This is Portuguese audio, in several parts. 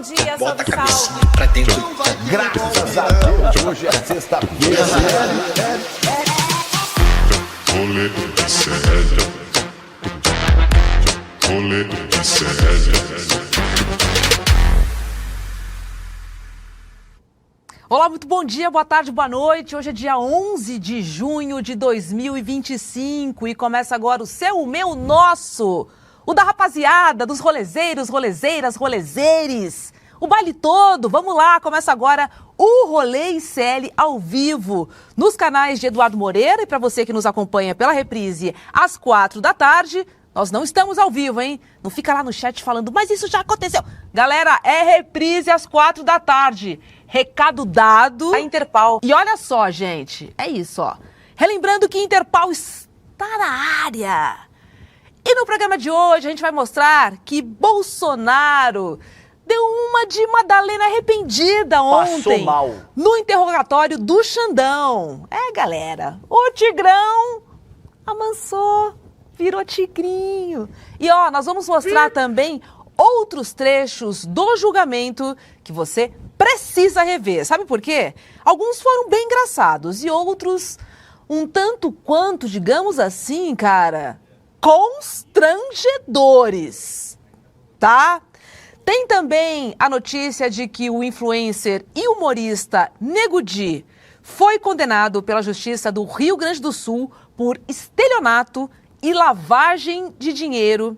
Bom dia, Bota a salve, cabeça salve. pra dentro. Graças a Deus, hoje é sexta-feira. Rolê de sério. Rolê de sério. Olá, muito bom dia, boa tarde, boa noite. Hoje é dia 11 de junho de 2025 e começa agora o seu, o meu, o nosso, o da rapaziada, dos rolezeiros, rolezeiras, rolezeires, o baile todo. Vamos lá, começa agora o Rolê ICL ao vivo nos canais de Eduardo Moreira e para você que nos acompanha pela reprise às 4 da tarde. Nós não estamos ao vivo, hein? Não fica lá no chat falando, mas isso já aconteceu. Galera, é reprise às 4 da tarde. Recado dado. A Interpal. E olha só, gente, é isso, ó. Relembrando que Interpal está na área. E no programa de hoje a gente vai mostrar que Bolsonaro deu uma de Madalena arrependida ontem. Passou mal. No interrogatório do Xandão. É, galera, o Tigrão amansou. Virou tigrinho. E ó, nós vamos mostrar também outros trechos do julgamento que você precisa rever. Sabe por quê? Alguns foram bem engraçados e outros um tanto quanto, digamos assim, cara, constrangedores. Tá? Tem também a notícia de que o influencer e humorista Nego Di foi condenado pela Justiça do Rio Grande do Sul por estelionato e lavagem de dinheiro.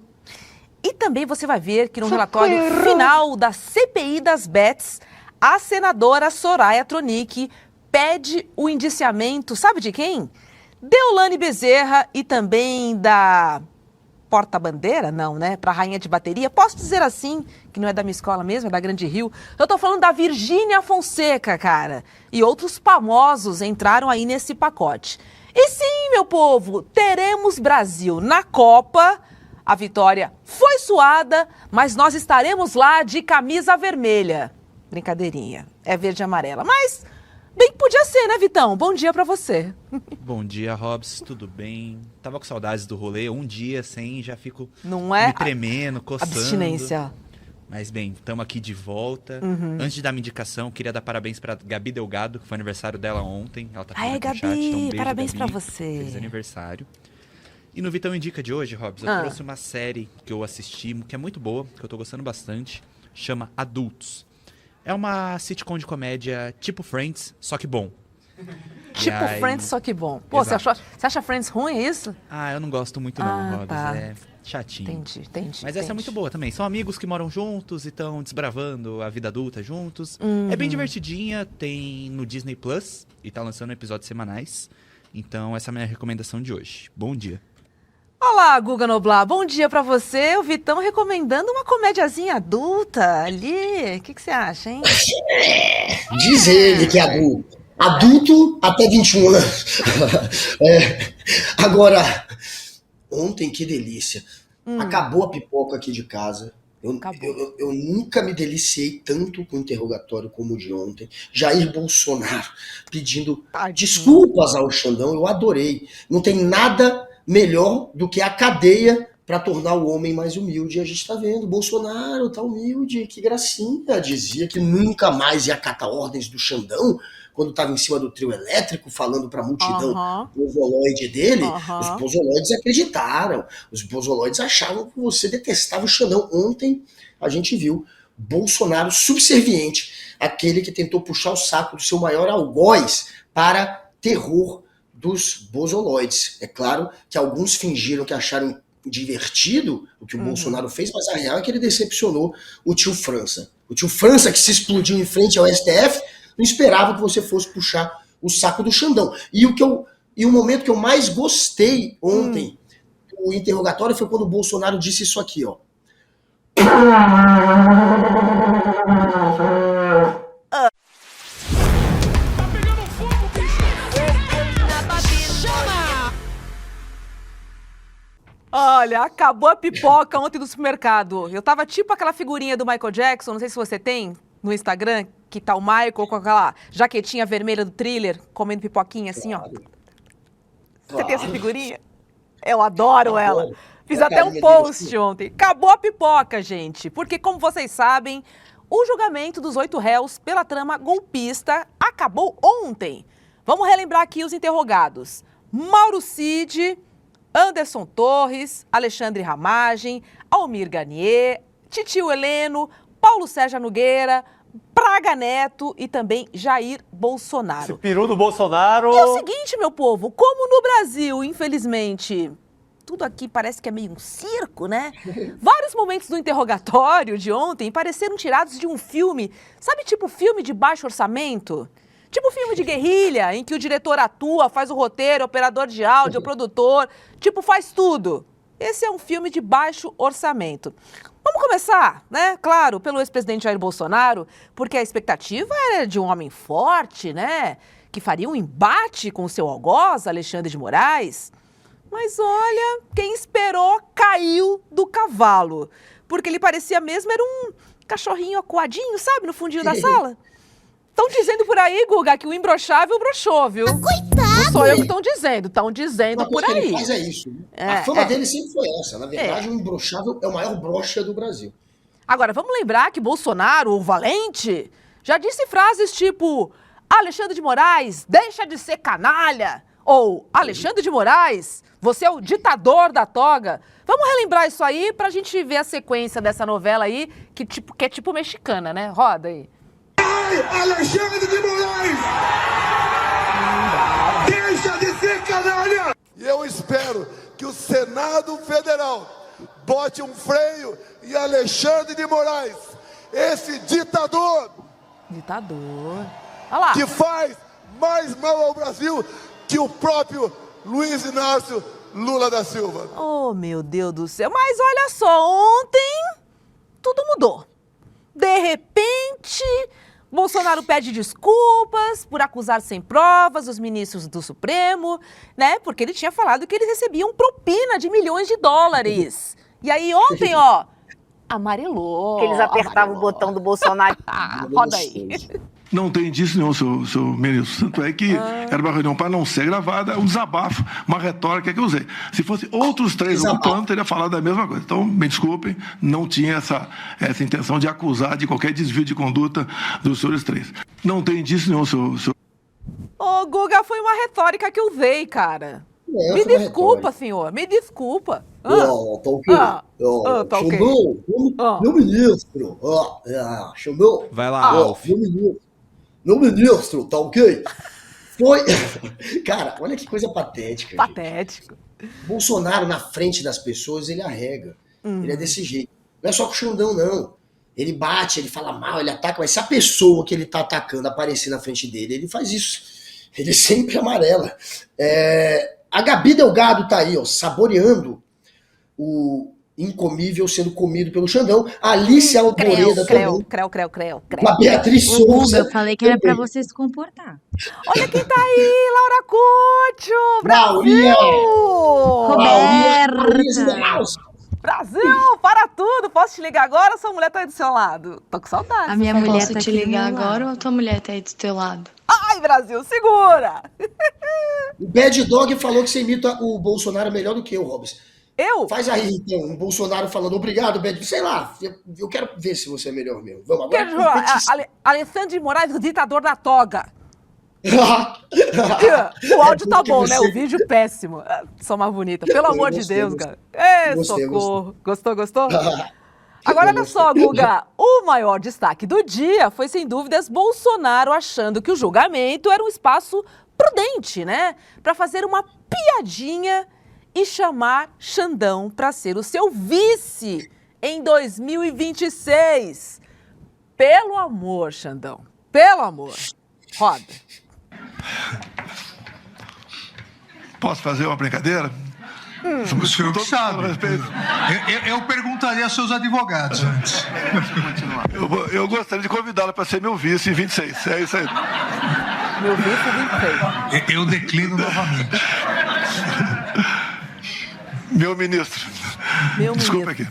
E também você vai ver que no relatório final da CPI das Bets, a senadora Soraya Tronic pede o indiciamento, sabe de quem? Deolane Bezerra e também da porta-bandeira? Não, né? Para rainha de bateria. Posso dizer assim, que não é da minha escola mesmo, é da Grande Rio. Eu tô falando da Virgínia Fonseca, cara. E outros famosos entraram aí nesse pacote. E sim, meu povo, teremos Brasil na Copa. A vitória foi suada, mas nós estaremos lá de camisa vermelha. Brincadeirinha, é verde e amarela. Mas bem que podia ser, né, Vitão? Bom dia pra você. Bom dia, Robs, tudo bem? Tava com saudades do rolê, um dia sem, já fico Não é? me tremendo, coçando. Abstinência. Mas bem, estamos aqui de volta. Antes de dar minha indicação, queria dar parabéns para Gabi Delgado, que foi aniversário dela ontem. Ela tá Ai, aqui no chat, Gabi, então um beijo, parabéns Gabi. pra você. Feliz aniversário. E no Vitão Indica de hoje, Robs, eu trouxe uma série que eu assisti, que é muito boa, que eu tô gostando bastante, chama Adultos. É uma sitcom de comédia tipo Friends, só que bom. Tipo aí... Friends, só que bom. Pô, você acha Friends ruim, é isso? Ah, eu não gosto muito não, Robs. Tá. É chatinho. Entendi. Mas essa é muito boa também. São amigos que moram juntos e estão desbravando a vida adulta juntos. É bem divertidinha, tem no Disney Plus e tá lançando episódios semanais. Então essa é a minha recomendação de hoje. Bom dia. Olá, Guga Noblar. Bom dia pra você. O Vitão recomendando uma comédiazinha adulta ali. O que você acha, hein? Diz ele que é adulto. Adulto até 21 anos. Agora, ontem, que delícia. Acabou a pipoca aqui de casa. Eu nunca me deliciei tanto com o interrogatório como o de ontem. Jair Bolsonaro pedindo desculpas ao Xandão. Eu adorei. Não tem nada melhor do que a cadeia para tornar o homem mais humilde. E a gente está vendo, Bolsonaro tá humilde, que gracinha. Dizia que nunca mais ia acatar ordens do Xandão quando estava em cima do trio elétrico, falando para a multidão pozoloide dele. Os pozoloides acreditaram. Os pozoloides achavam que você detestava o Xandão. Ontem a gente viu Bolsonaro subserviente, aquele que tentou puxar o saco do seu maior algoz para terror dos bozoloides. É claro que alguns fingiram que acharam divertido o que o Bolsonaro fez, mas a real é que ele decepcionou o tio França. O tio França, que se explodiu em frente ao STF, não esperava que você fosse puxar o saco do Xandão. E o momento que eu mais gostei ontem do interrogatório foi quando o Bolsonaro disse isso aqui, ó. Olha, acabou a pipoca ontem no supermercado. Eu tava tipo aquela figurinha do Michael Jackson, não sei se você tem no Instagram, que tá o Michael com aquela jaquetinha vermelha do Thriller, comendo pipoquinha assim, ó. Você tem essa figurinha? Eu adoro ela. Fiz até um post ontem. Acabou a pipoca, gente. Porque, como vocês sabem, o julgamento dos 8 réus pela trama golpista acabou ontem. Vamos relembrar aqui os interrogados. Mauro Cid, Anderson Torres, Alexandre Ramagem, Almir Garnier, Titio Heleno, Paulo Sérgio Nogueira, Braga Neto e também Jair Bolsonaro. Esse peru do Bolsonaro... E é o seguinte, meu povo, como no Brasil, infelizmente, tudo aqui parece que é meio um circo, né? Vários momentos do interrogatório de ontem pareceram tirados de um filme, sabe, tipo filme de baixo orçamento? Tipo filme de guerrilha, em que o diretor atua, faz o roteiro, operador de áudio, produtor, tipo faz tudo. Esse é um filme de baixo orçamento. Vamos começar, né? Claro, pelo ex-presidente Jair Bolsonaro, porque a expectativa era de um homem forte, né? Que faria um embate com o seu algoz, Alexandre de Moraes. Mas olha, quem esperou caiu do cavalo. Porque ele parecia mesmo, era um cachorrinho acuadinho, sabe? No fundinho da sala. Estão dizendo por aí, Guga, que o imbrochável broxou, viu? Coitado! Não sou eu que estão dizendo Uma por coisa que aí. ele faz é isso. Né? A fama dele sempre foi essa. Na verdade, o imbrochável é o maior broxa do Brasil. Agora, vamos lembrar que Bolsonaro, o valente, já disse frases tipo Alexandre de Moraes, deixa de ser canalha. Ou Alexandre de Moraes, você é o ditador da toga. Vamos relembrar isso aí pra gente ver a sequência dessa novela aí, que é tipo mexicana, né? Roda aí. Alexandre de Moraes! Deixa de ser canalha! E eu espero que o Senado Federal bote um freio em Alexandre de Moraes, esse ditador. Ditador. Olha lá. Que faz mais mal ao Brasil que o próprio Luiz Inácio Lula da Silva. Oh, meu Deus do céu. Mas olha só, ontem tudo mudou. De repente, Bolsonaro pede desculpas por acusar sem provas os ministros do Supremo, né? Porque ele tinha falado que eles recebiam propina de milhões de dólares. E aí ontem, ó, amarelou. Que eles apertavam o botão do Bolsonaro. Roda aí. Não tem disso nenhum, seu ministro. Tanto é que era uma reunião para não ser gravada, um desabafo, uma retórica que eu usei. Se fosse outros 3 ocupando, teria falado da mesma coisa. Então, me desculpem, não tinha essa intenção de acusar de qualquer desvio de conduta dos senhores 3. Não tem disso nenhum, seu... Ô, Guga, foi uma retórica que eu usei, cara. Me desculpa, senhor, me desculpa. Tá ok. Tá ok. Chamou meu ministro. Chamou. Vai lá, Alf. Meu ministro, tá ok? Foi. Cara, olha que coisa patética. Patético. Gente. Bolsonaro, na frente das pessoas, ele arrega. Ele é desse jeito. Não é só com o Xandão, não. Ele bate, ele fala mal, ele ataca, mas se a pessoa que ele tá atacando aparecer na frente dele, ele faz isso. Ele sempre amarela. A Gabi Delgado tá aí, ó, saboreando o incomível sendo comido pelo Xandão. A Alice Alboreda também. Creu. A Beatriz Souza. Eu falei que era pra você se comportar. Olha quem tá aí, Laura Cúcio! Brasil! Roberta! Brasil, para tudo! Posso te ligar agora ou sua mulher tá aí do seu lado? Tô com saudade. A minha mulher Posso tá te ligar agora ou a tua mulher tá aí do teu lado? Ai, Brasil, segura! O Bad Dog falou que você imita o Bolsonaro melhor do que eu, Robson. Eu? Faz aí, então, um Bolsonaro falando obrigado, Bad. Sei lá, eu quero ver se você é melhor mesmo. Vamos agora. Alexandre de Moraes, o ditador da toga. O áudio tá bom, né? O vídeo péssimo. Sou mais bonita. Pelo amor de Deus, cara. Socorro. Gostou? Agora, olha só, Guga. O maior destaque do dia foi, sem dúvidas, Bolsonaro achando que o julgamento era um espaço prudente, né? Pra fazer uma piadinha e chamar Xandão pra ser o seu vice em 2026. Pelo amor, Xandão. Pelo amor. Roda. Posso fazer uma brincadeira? O senhor que sabe. Eu perguntaria aos seus advogados antes. Eu gostaria de convidá-la para ser meu vice em 26. É isso aí. Meu vice em 26. Eu declino novamente. Meu ministro. Desculpa aqui.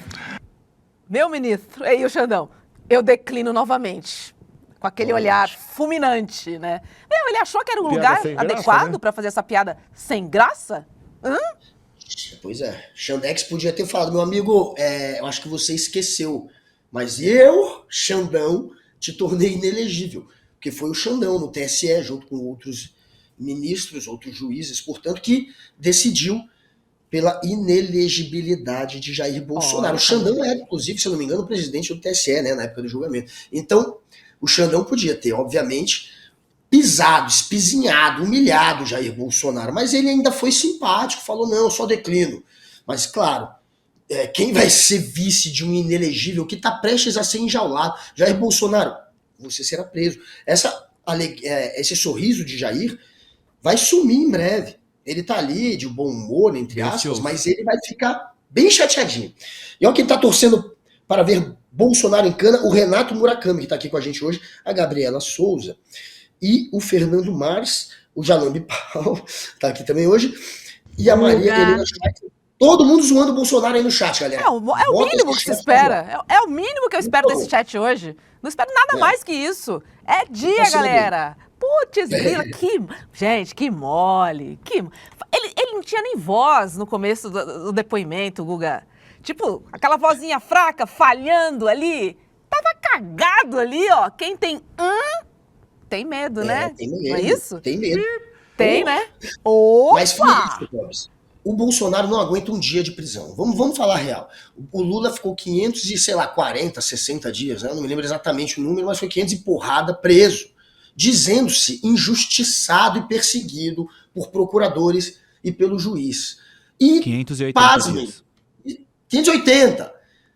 Meu ministro. Ei, o Xandão. Eu declino novamente. Com aquele olhar fulminante, né? Ele achou que era um lugar adequado, né, para fazer essa piada sem graça? Pois é. Xandex podia ter falado, meu amigo, eu acho que você esqueceu Mas eu, Xandão, te tornei inelegível. Porque foi o Xandão no TSE, junto com outros ministros, outros juízes, portanto, que decidiu pela inelegibilidade de Jair Bolsonaro. O Xandão era, inclusive, se eu não me engano, o presidente do TSE, né, na época do julgamento. Então, o Xandão podia ter, obviamente, pisado, espizinhado, humilhado Jair Bolsonaro, mas ele ainda foi simpático, falou, não, eu só declino. Mas, claro, quem vai ser vice de um inelegível que está prestes a ser enjaulado? Jair Bolsonaro, você será preso. Esse sorriso de Jair vai sumir em breve. Ele tá ali de bom humor, entre aspas, mas ele vai ficar bem chateadinho. E olha quem tá torcendo para ver Bolsonaro em cana, o Renato Murakami, que tá aqui com a gente hoje, a Gabriela Souza e o Fernando Mars, o Jalambi Paulo, tá aqui também hoje, e a Maria Helena Schweitzer. Todo mundo zoando o Bolsonaro aí no chat, galera. É o mínimo que se espera. É o mínimo que eu espero desse chat hoje. Não espero nada mais que isso. É dia, galera. Putz, grila, gente, que mole. Ele não tinha nem voz no começo do depoimento, Guga. Tipo, aquela vozinha fraca, falhando ali. Tava cagado ali, ó. Quem tem tem medo, né? Tem medo. Não é isso? Tem medo. Tem, né? Opa! Mas foi isso, Clóvis. O Bolsonaro não aguenta um dia de prisão. Vamos falar a real. O Lula ficou 40, 60 dias, né? Eu não me lembro exatamente o número, mas foi 500 e porrada preso, dizendo-se injustiçado e perseguido por procuradores e pelo juiz. E 580 pasmem, dias. 580.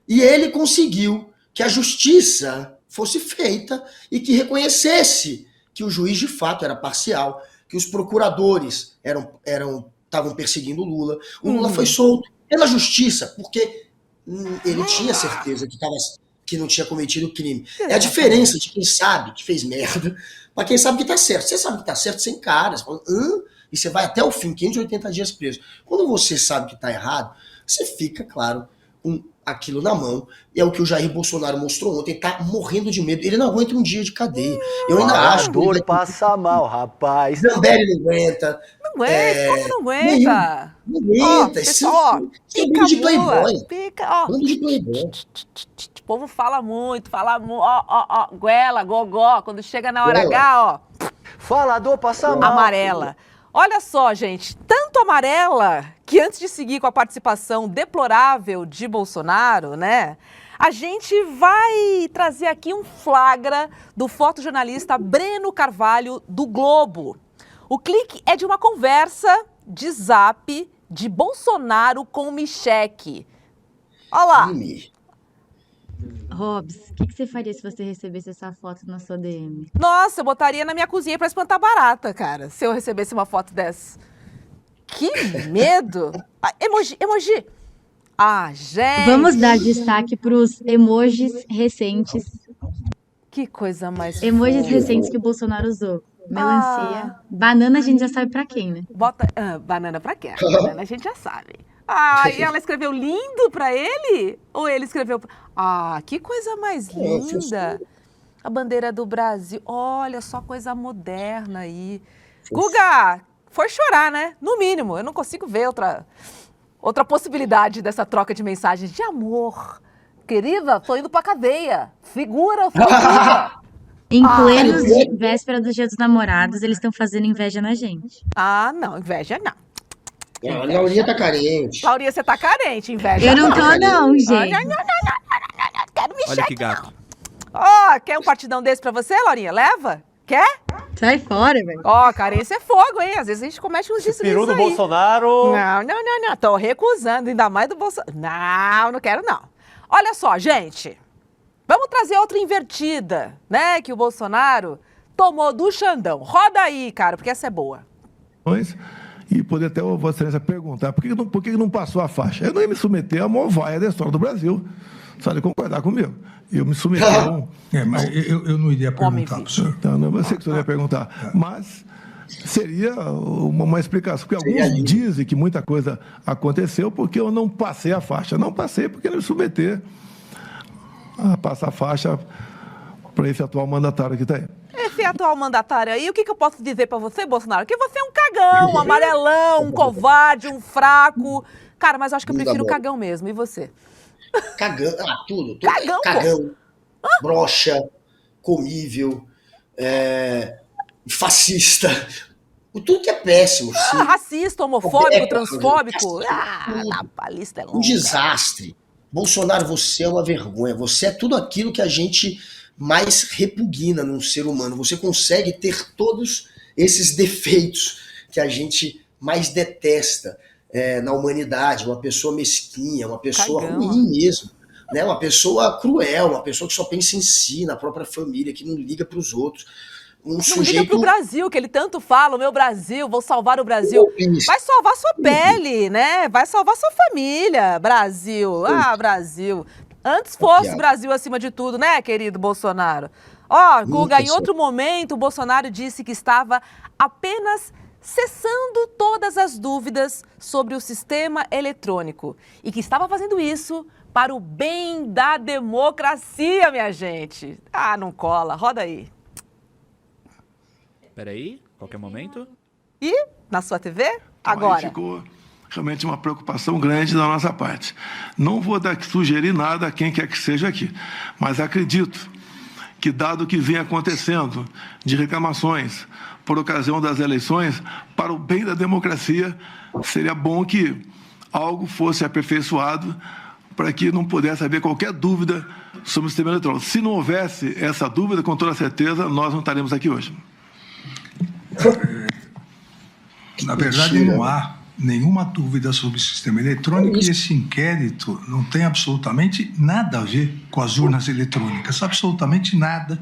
E ele conseguiu que a justiça fosse feita e que reconhecesse que o juiz de fato era parcial, que os procuradores estavam perseguindo o Lula. O Lula foi solto pela justiça, porque ele tinha certeza que não tinha cometido crime. É a diferença de quem sabe que fez merda para quem sabe que tá certo. Você sabe que tá certo, você encara, você fala, e você vai até o fim, 580 dias preso. Quando você sabe que tá errado, você fica, claro, com aquilo na mão. E é o que o Jair Bolsonaro mostrou ontem, tá morrendo de medo. Ele não aguenta um dia de cadeia. Eu ainda acho que dor passa mal, rapaz. Zambelli não aguenta. Não aguenta, como não aguenta? Não aguenta. Isso é bando de playboy. Bando de playboy. O povo fala muito, ó, goela, gogó, quando chega na hora H, ó. Falador passa mal. Amarela. Olha só, gente, tanto amarela que antes de seguir com a participação deplorável de Bolsonaro, né, a gente vai trazer aqui um flagra do fotojornalista Breno Carvalho, do Globo. O clique é de uma conversa de zap de Bolsonaro com Michele. Olha lá. Robs, o que você faria se você recebesse essa foto na sua DM? Nossa, eu botaria na minha cozinha pra espantar barata, cara, se eu recebesse uma foto dessa. Que medo! Emoji! Ah, gente! Vamos dar destaque pros emojis recentes. Que coisa mais Emojis fofa. recentes que o Bolsonaro usou. Melancia. Banana a gente já sabe pra quem, né? Bota banana pra quê? Banana a gente já sabe. Ah, e ela escreveu lindo pra ele? Ou ele escreveu... Ah, que coisa mais linda. A bandeira do Brasil. Olha só, coisa moderna aí. Guga, foi chorar, né? No mínimo. Eu não consigo ver outra possibilidade dessa troca de mensagens de amor. Querida, tô indo pra cadeia. Figura. Em pleno véspera do Dia dos Namorados, eles estão fazendo inveja na gente. Ah, não. Inveja não. A Laurinha tá carente. Laurinha, você tá carente, inveja. Eu não tô, não, gente. Não, quero me Olha que gato. Ó, quer um partidão desse pra você, Laurinha? Leva? Quer? Sai fora, velho. Ó, carência é fogo, hein? Às vezes a gente comete uns deslizes Peru do aí. Bolsonaro. Não. Tô recusando, ainda mais do Bolsonaro. Não quero, não. Olha só, gente. Vamos trazer outra invertida, né? Que o Bolsonaro tomou do Xandão. Roda aí, cara, porque essa é boa. E poder até o Vossa Excelência perguntar por que não passou a faixa. Eu não ia me submeter à maior vaia da história do Brasil. Sabe concordar comigo? Eu me submeti a um... mas eu não iria perguntar para o senhor. Então, não, você que o senhor ia perguntar. Mas seria uma explicação. Porque alguns dizem que muita coisa aconteceu porque eu não passei a faixa. Não passei porque não me submeter a passar a faixa para esse atual mandatário que está aí. Esse atual mandatário aí, o que eu posso dizer pra você, Bolsonaro? Que você é um cagão, um amarelão, um covarde, um fraco. Cara, mas eu acho que eu prefiro o cagão mesmo. E você? Cagão, tudo. Cagão, Cagão, broxa, comível, fascista. Tudo que é péssimo. Sim. Racista, homofóbico, transfóbico. A lista é longa. Um desastre. Bolsonaro, você é uma vergonha. Você é tudo aquilo que a gente mais repugna num ser humano. Você consegue ter todos esses defeitos que a gente mais detesta na humanidade. Uma pessoa mesquinha, uma pessoa ruim mesmo. Né? Uma pessoa cruel, uma pessoa que só pensa em si, na própria família, que não liga para os outros. Não liga pro Brasil, que ele tanto fala, o meu Brasil, vou salvar o Brasil. Vai salvar sua pele, né? Vai salvar sua família, Brasil. Brasil. Antes fosse Brasil acima de tudo, né, querido Bolsonaro? Guga, em outro momento, o Bolsonaro disse que estava apenas cessando todas as dúvidas sobre o sistema eletrônico e que estava fazendo isso para o bem da democracia, minha gente. Não cola. Roda aí. Peraí, qualquer momento. E na sua TV? Agora. Aí ficou realmente uma preocupação grande da nossa parte. Não vou sugerir nada a quem quer que seja aqui, mas acredito que, dado o que vem acontecendo de reclamações por ocasião das eleições, para o bem da democracia, seria bom que algo fosse aperfeiçoado para que não pudesse haver qualquer dúvida sobre o sistema eletrônico. Se não houvesse essa dúvida, com toda certeza, nós não estaremos aqui hoje. Na verdade, não há nenhuma dúvida sobre o sistema eletrônico e esse inquérito não tem absolutamente nada a ver com as urnas eletrônicas, absolutamente nada.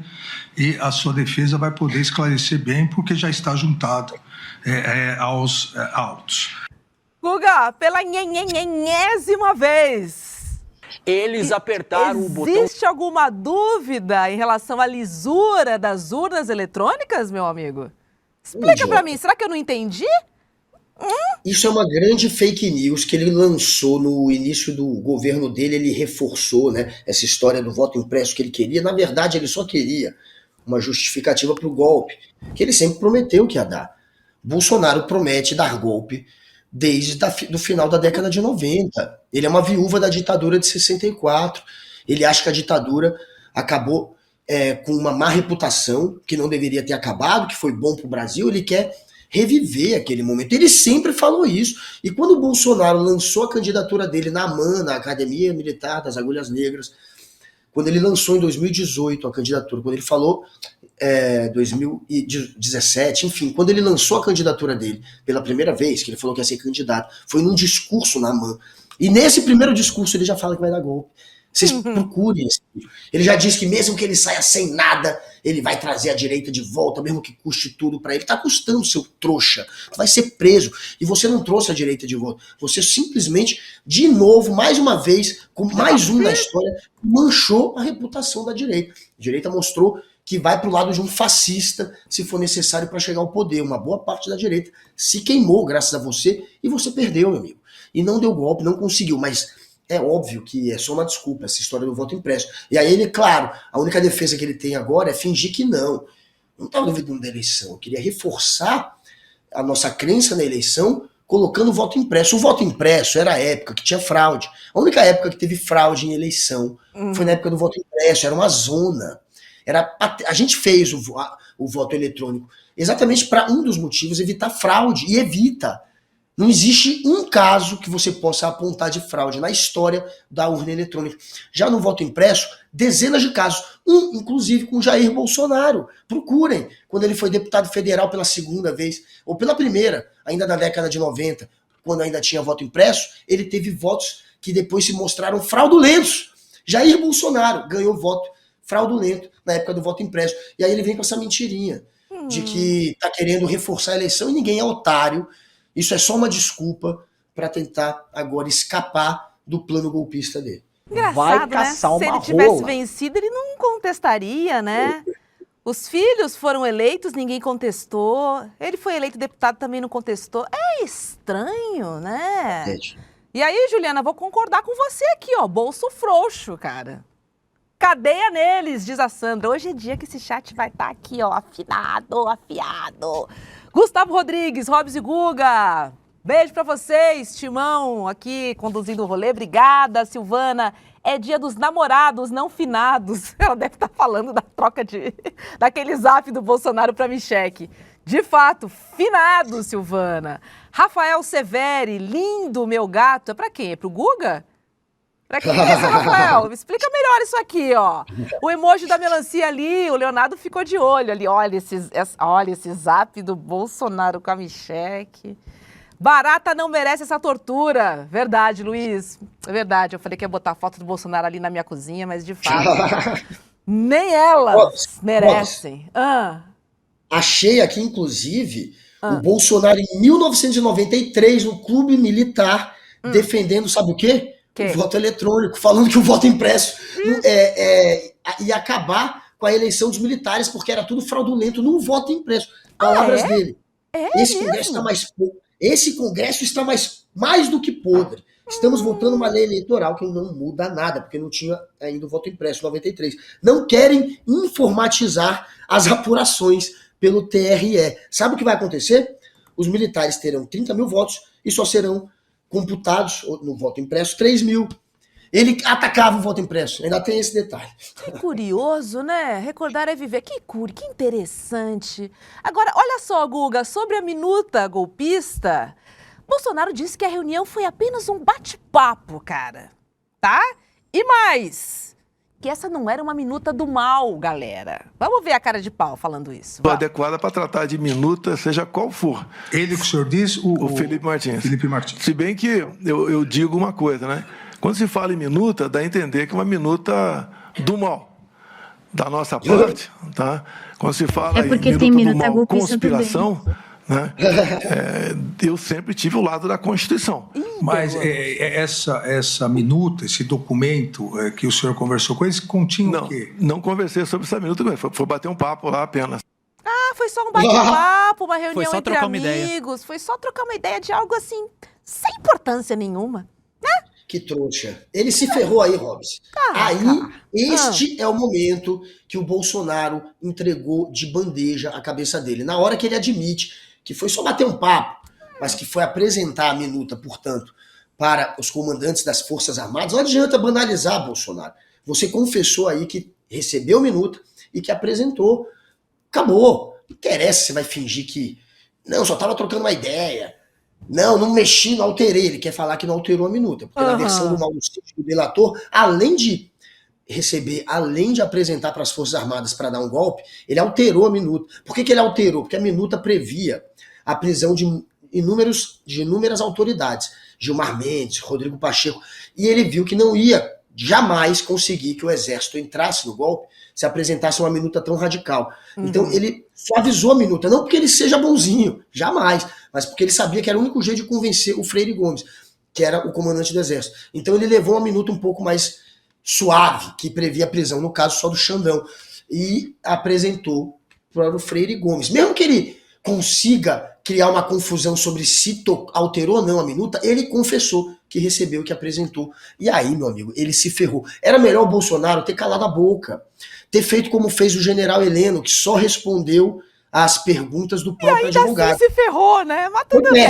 E a sua defesa vai poder esclarecer bem, porque já está juntado aos autos. Guga, pela nhenhenhenhésima vez, eles apertaram o botão... Existe alguma dúvida em relação à lisura das urnas eletrônicas, meu amigo? Explica pra mim, será que eu não entendi? Isso é uma grande fake news que ele lançou no início do governo dele. Ele reforçou, né, essa história do voto impresso que ele queria. Na verdade, ele só queria uma justificativa para o golpe, que ele sempre prometeu que ia dar. Bolsonaro promete dar golpe desde o final da década de 90. Ele é uma viúva da ditadura de 64. Ele acha que a ditadura acabou com uma má reputação, que não deveria ter acabado, que foi bom para o Brasil. Ele quer reviver aquele momento. Ele sempre falou isso. E quando o Bolsonaro lançou a candidatura dele na AMAN, na Academia Militar das Agulhas Negras, quando ele lançou em 2018 a candidatura, quando ele falou 2017, enfim, quando ele lançou a candidatura dele pela primeira vez, que ele falou que ia ser candidato, foi num discurso na AMAN. E nesse primeiro discurso ele já fala que vai dar golpe. Vocês procurem esse vídeo. Ele já disse que mesmo que ele saia sem nada, ele vai trazer a direita de volta, mesmo que custe tudo pra ele. Tá custando, seu trouxa. Tu vai ser preso. E você não trouxe a direita de volta. Você simplesmente, de novo, mais uma vez, com mais um na história, manchou a reputação da direita. A direita mostrou que vai pro lado de um fascista, se for necessário, para chegar ao poder. Uma boa parte da direita se queimou graças a você, e você perdeu, meu amigo. E não deu golpe, não conseguiu, mas... é óbvio que é só uma desculpa essa história do voto impresso. E aí ele, claro, a única defesa que ele tem agora é fingir que não. Não estava duvidando da eleição. Eu queria reforçar a nossa crença na eleição colocando o voto impresso. O voto impresso era a época que tinha fraude. A única época que teve fraude em eleição foi na época do voto impresso. Era uma zona. A gente fez o voto eletrônico exatamente para um dos motivos, evitar fraude. E evita. Não existe um caso que você possa apontar de fraude na história da urna eletrônica. Já no voto impresso, dezenas de casos. Inclusive com Jair Bolsonaro. Procurem. Quando ele foi deputado federal pela segunda vez, ou pela primeira, ainda na década de 90, quando ainda tinha voto impresso, ele teve votos que depois se mostraram fraudulentos. Jair Bolsonaro ganhou voto fraudulento na época do voto impresso. E aí ele vem com essa mentirinha de que tá querendo reforçar a eleição e ninguém é otário. Isso é só uma desculpa para tentar agora escapar do plano golpista dele. Engraçado, vai caçar né? uma Se ele tivesse rola. vencido, ele não contestaria, né? Os filhos foram eleitos, ninguém contestou. Ele foi eleito deputado, também não contestou. É estranho, né? E aí, Juliana, vou concordar com você aqui, ó. Bolso frouxo, cara. Cadeia neles, diz a Sandra. Hoje é dia que esse chat vai estar aqui, ó, afiado. Gustavo Rodrigues, Hobbs e Guga. Beijo pra vocês, Timão aqui conduzindo o rolê. Obrigada, Silvana é dia dos namorados não finados. Ela deve estar falando da troca daquele zap do Bolsonaro para Michele. De fato, finado, Silvana. Rafael Severi, lindo meu gato. É para quem? É pro Guga? Pra quem é esse, Rafael? Explica melhor isso aqui, ó. O emoji da melancia ali, o Leonardo ficou de olho ali. Olha esse zap do Bolsonaro com a Michele. Barata não merece essa tortura. Verdade, Luiz. É verdade. Eu falei que ia botar a foto do Bolsonaro ali na minha cozinha, mas de fato, nem elas merecem. Achei aqui, inclusive, o Bolsonaro em 1993, no Clube Militar, defendendo, sabe o quê? O voto eletrônico, falando que o voto impresso ia acabar com a eleição dos militares, porque era tudo fraudulento no voto impresso. Palavras dele. Esse Congresso está mais do que podre. Estamos votando uma lei eleitoral que não muda nada, porque não tinha ainda o voto impresso em 93. Não querem informatizar as apurações pelo TRE. Sabe o que vai acontecer? Os militares terão 30 mil votos e só serão computados no voto impresso 3 mil. Ele atacava o voto impresso, ainda tem esse detalhe. Que curioso, né? Recordar é viver. Que interessante. Agora, olha só, Guga, sobre a minuta golpista, Bolsonaro disse que a reunião foi apenas um bate-papo, cara. Tá? E mais, que essa não era uma minuta do mal, galera. Vamos ver a cara de pau falando isso. Adequada para tratar de minuta, seja qual for. Ele que o senhor diz? O Felipe Martins. Felipe Martins. Se bem que eu digo uma coisa, né? Quando se fala em minuta, dá a entender que é uma minuta do mal. Da nossa parte, tá? Quando se fala em minuta do mal, conspiração, né? Eu sempre tive o lado da Constituição. Mas essa minuta, esse documento que o senhor conversou com eles, continha o quê? Não conversei sobre essa minuta, foi bater um papo lá apenas. Foi só um bate-papo, uma reunião só entre amigos. Foi só trocar uma ideia de algo assim, sem importância nenhuma. Que trouxa. Ele se ferrou aí, Robson. Este é o momento que o Bolsonaro entregou de bandeja a cabeça dele. Na hora que ele admite que foi só bater um papo, mas que foi apresentar a minuta, portanto, para os comandantes das Forças Armadas, não adianta banalizar, Bolsonaro. Você confessou aí que recebeu a minuta e que apresentou. Acabou. Não interessa se você vai fingir que... Não, só estava trocando uma ideia. Não mexi, não alterei. Ele quer falar que não alterou a minuta. Porque na versão do Mauro Cid, do delator, além de receber, além de apresentar para as Forças Armadas para dar um golpe, ele alterou a minuta. Por que ele alterou? Porque a minuta previa a prisão de inúmeras autoridades. Gilmar Mendes, Rodrigo Pacheco. E ele viu que não ia jamais conseguir que o Exército entrasse no golpe se apresentasse uma minuta tão radical. Então ele suavizou a minuta, não porque ele seja bonzinho, jamais, mas porque ele sabia que era o único jeito de convencer o Freire Gomes, que era o comandante do Exército. Então ele levou uma minuta um pouco mais suave, que previa a prisão, no caso só do Xandão, e apresentou para o Freire Gomes. Mesmo que ele consiga criar uma confusão sobre se alterou ou não a minuta, ele confessou que recebeu, que apresentou. E aí, meu amigo, ele se ferrou. Era melhor o Bolsonaro ter calado a boca, ter feito como fez o general Heleno, que só respondeu às perguntas do próprio advogado. Assim se ferrou, né? Mas tudo bem.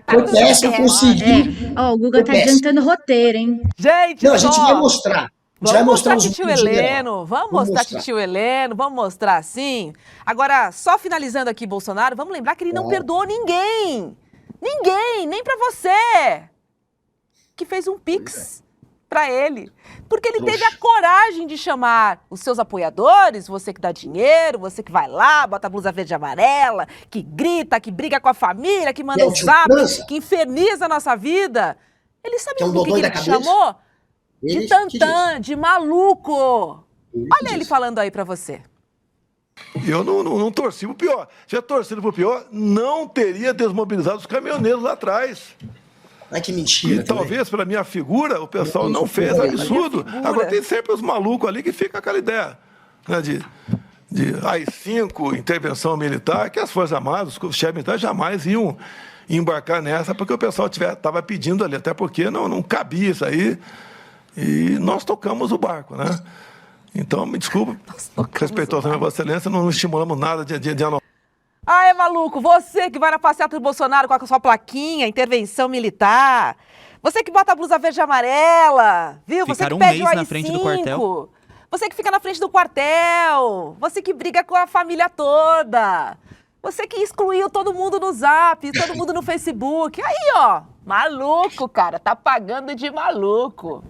Foi péssimo conseguir. O Guga tá adiantando roteiro, hein? Gente, não, a gente vai mostrar. Vamos mostrar Titio Heleno, vamos mostrar Titio Heleno, vamos mostrar sim. Agora, só finalizando aqui, Bolsonaro, vamos lembrar que ele não perdoou ninguém. Ninguém, nem pra você, que fez um pix pra ele. Porque ele teve a coragem de chamar os seus apoiadores, você que dá dinheiro, você que vai lá, bota a blusa verde e amarela, que grita, que briga com a família, que manda um zap, que inferniza a nossa vida. Ele sabe o que ele chamou? De tantã, de maluco. Olha ele falando aí pra você. Eu não torci pro pior. Se eu torcido pro pior, não teria desmobilizado os caminhoneiros lá atrás. Ai, que mentira. E talvez pela minha figura, o pessoal não fez absurdo. Agora tem sempre os malucos ali que ficam com aquela ideia, né, de AI-5, intervenção militar, que as Forças Armadas, os chefes militares jamais iam embarcar nessa, porque o pessoal estava pedindo ali, até porque não cabia isso aí. E nós tocamos o barco, né? Então, me desculpa, respeitosamente a Vossa Excelência, não estimulamos nada de anotar. É maluco, você que vai na passeata do Bolsonaro com a sua plaquinha, intervenção militar. Você que bota a blusa verde e amarela, viu? Você que Ficaram um pede o mês na AI-5. frente do quartel. Você que fica na frente do quartel. Você que briga com a família toda. Você que excluiu todo mundo no Zap, todo mundo no Facebook. Aí, ó, maluco, cara. Tá pagando de maluco.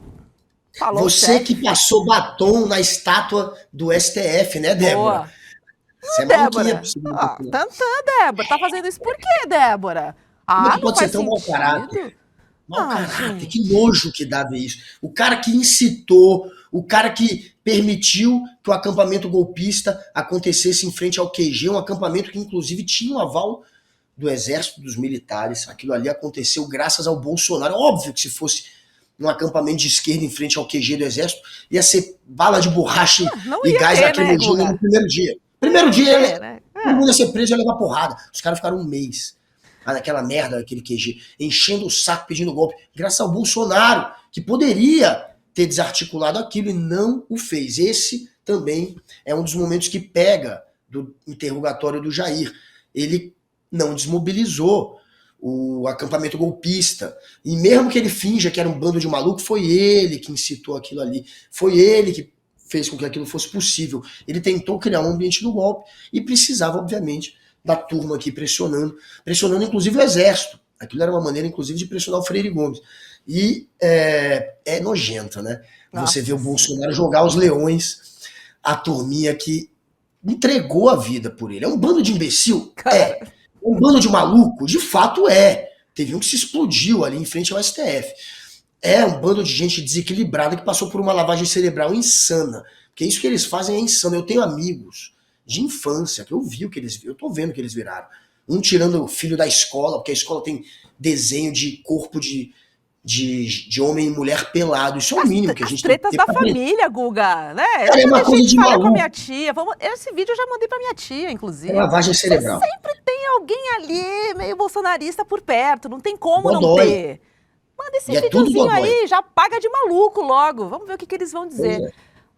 Falou Você que passou batom na estátua do STF, né, Débora? Boa. Você é Débora. maluquinha. Tantã, Débora. Tá fazendo isso por quê, Débora? Não pode ser tão mau caráter. Mau caráter, que nojo que dava isso. O cara que incitou, o cara que permitiu que o acampamento golpista acontecesse em frente ao QG, um acampamento que inclusive tinha um aval do Exército, dos militares. Aquilo ali aconteceu graças ao Bolsonaro. Óbvio que se fosse num acampamento de esquerda em frente ao QG do Exército, ia ser bala de borracha e gás lacrimogêneo no primeiro dia. Primeiro dia, todo mundo ia ser preso e ia levar porrada. Os caras ficaram um mês naquela merda, aquele QG, enchendo o saco, pedindo golpe, graças ao Bolsonaro, que poderia ter desarticulado aquilo e não o fez. Esse também é um dos momentos que pega do interrogatório do Jair. Ele não desmobilizou o acampamento golpista. E mesmo que ele finja que era um bando de maluco, foi ele que incitou aquilo ali. Foi ele que fez com que aquilo fosse possível. Ele tentou criar um ambiente do golpe e precisava, obviamente, da turma aqui pressionando inclusive o Exército. Aquilo era uma maneira, inclusive, de pressionar o Freire Gomes. E é nojento, né? Você vê o Bolsonaro jogar os leões, a turminha que entregou a vida por ele. É um bando de imbecil? É. Um bando de maluco? De fato é. Teve um que se explodiu ali em frente ao STF. É um bando de gente desequilibrada que passou por uma lavagem cerebral insana. Porque isso que eles fazem é insano. Eu tenho amigos de infância que eu vi o que eles viram. Eu tô vendo o que eles viraram. Um tirando o filho da escola, porque a escola tem desenho de corpo de homem e mulher pelado. Isso é o mínimo que a gente tem que ter. Tretas da família, Guga, né? É uma coisa de maluco. Com a minha tia. Esse vídeo eu já mandei pra minha tia, inclusive. É lavagem cerebral. Sempre tem alguém ali meio bolsonarista por perto. Não tem como Dodói. não ter. Manda esse videozinho aí, dodói. já paga de maluco logo. Vamos ver o que eles vão dizer.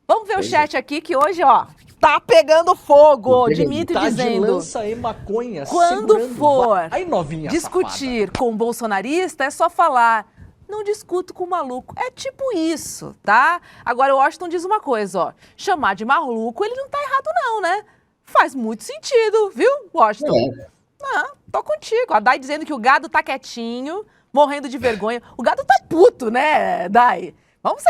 Vamos ver o chat aqui, que hoje, ó, tá pegando fogo. Dimitri Tá de dizendo... lança e maconha, Quando segurando for aí, novinha discutir com bolsonarista, é só falar, não discuto com maluco. É tipo isso, tá? Agora o Washington diz uma coisa, ó. Chamar de maluco, ele não tá errado não, né? Faz muito sentido, viu, Washington? Tô contigo. A Dai dizendo que o gado tá quietinho, morrendo de vergonha. O gado tá puto, né, Dai? Vamos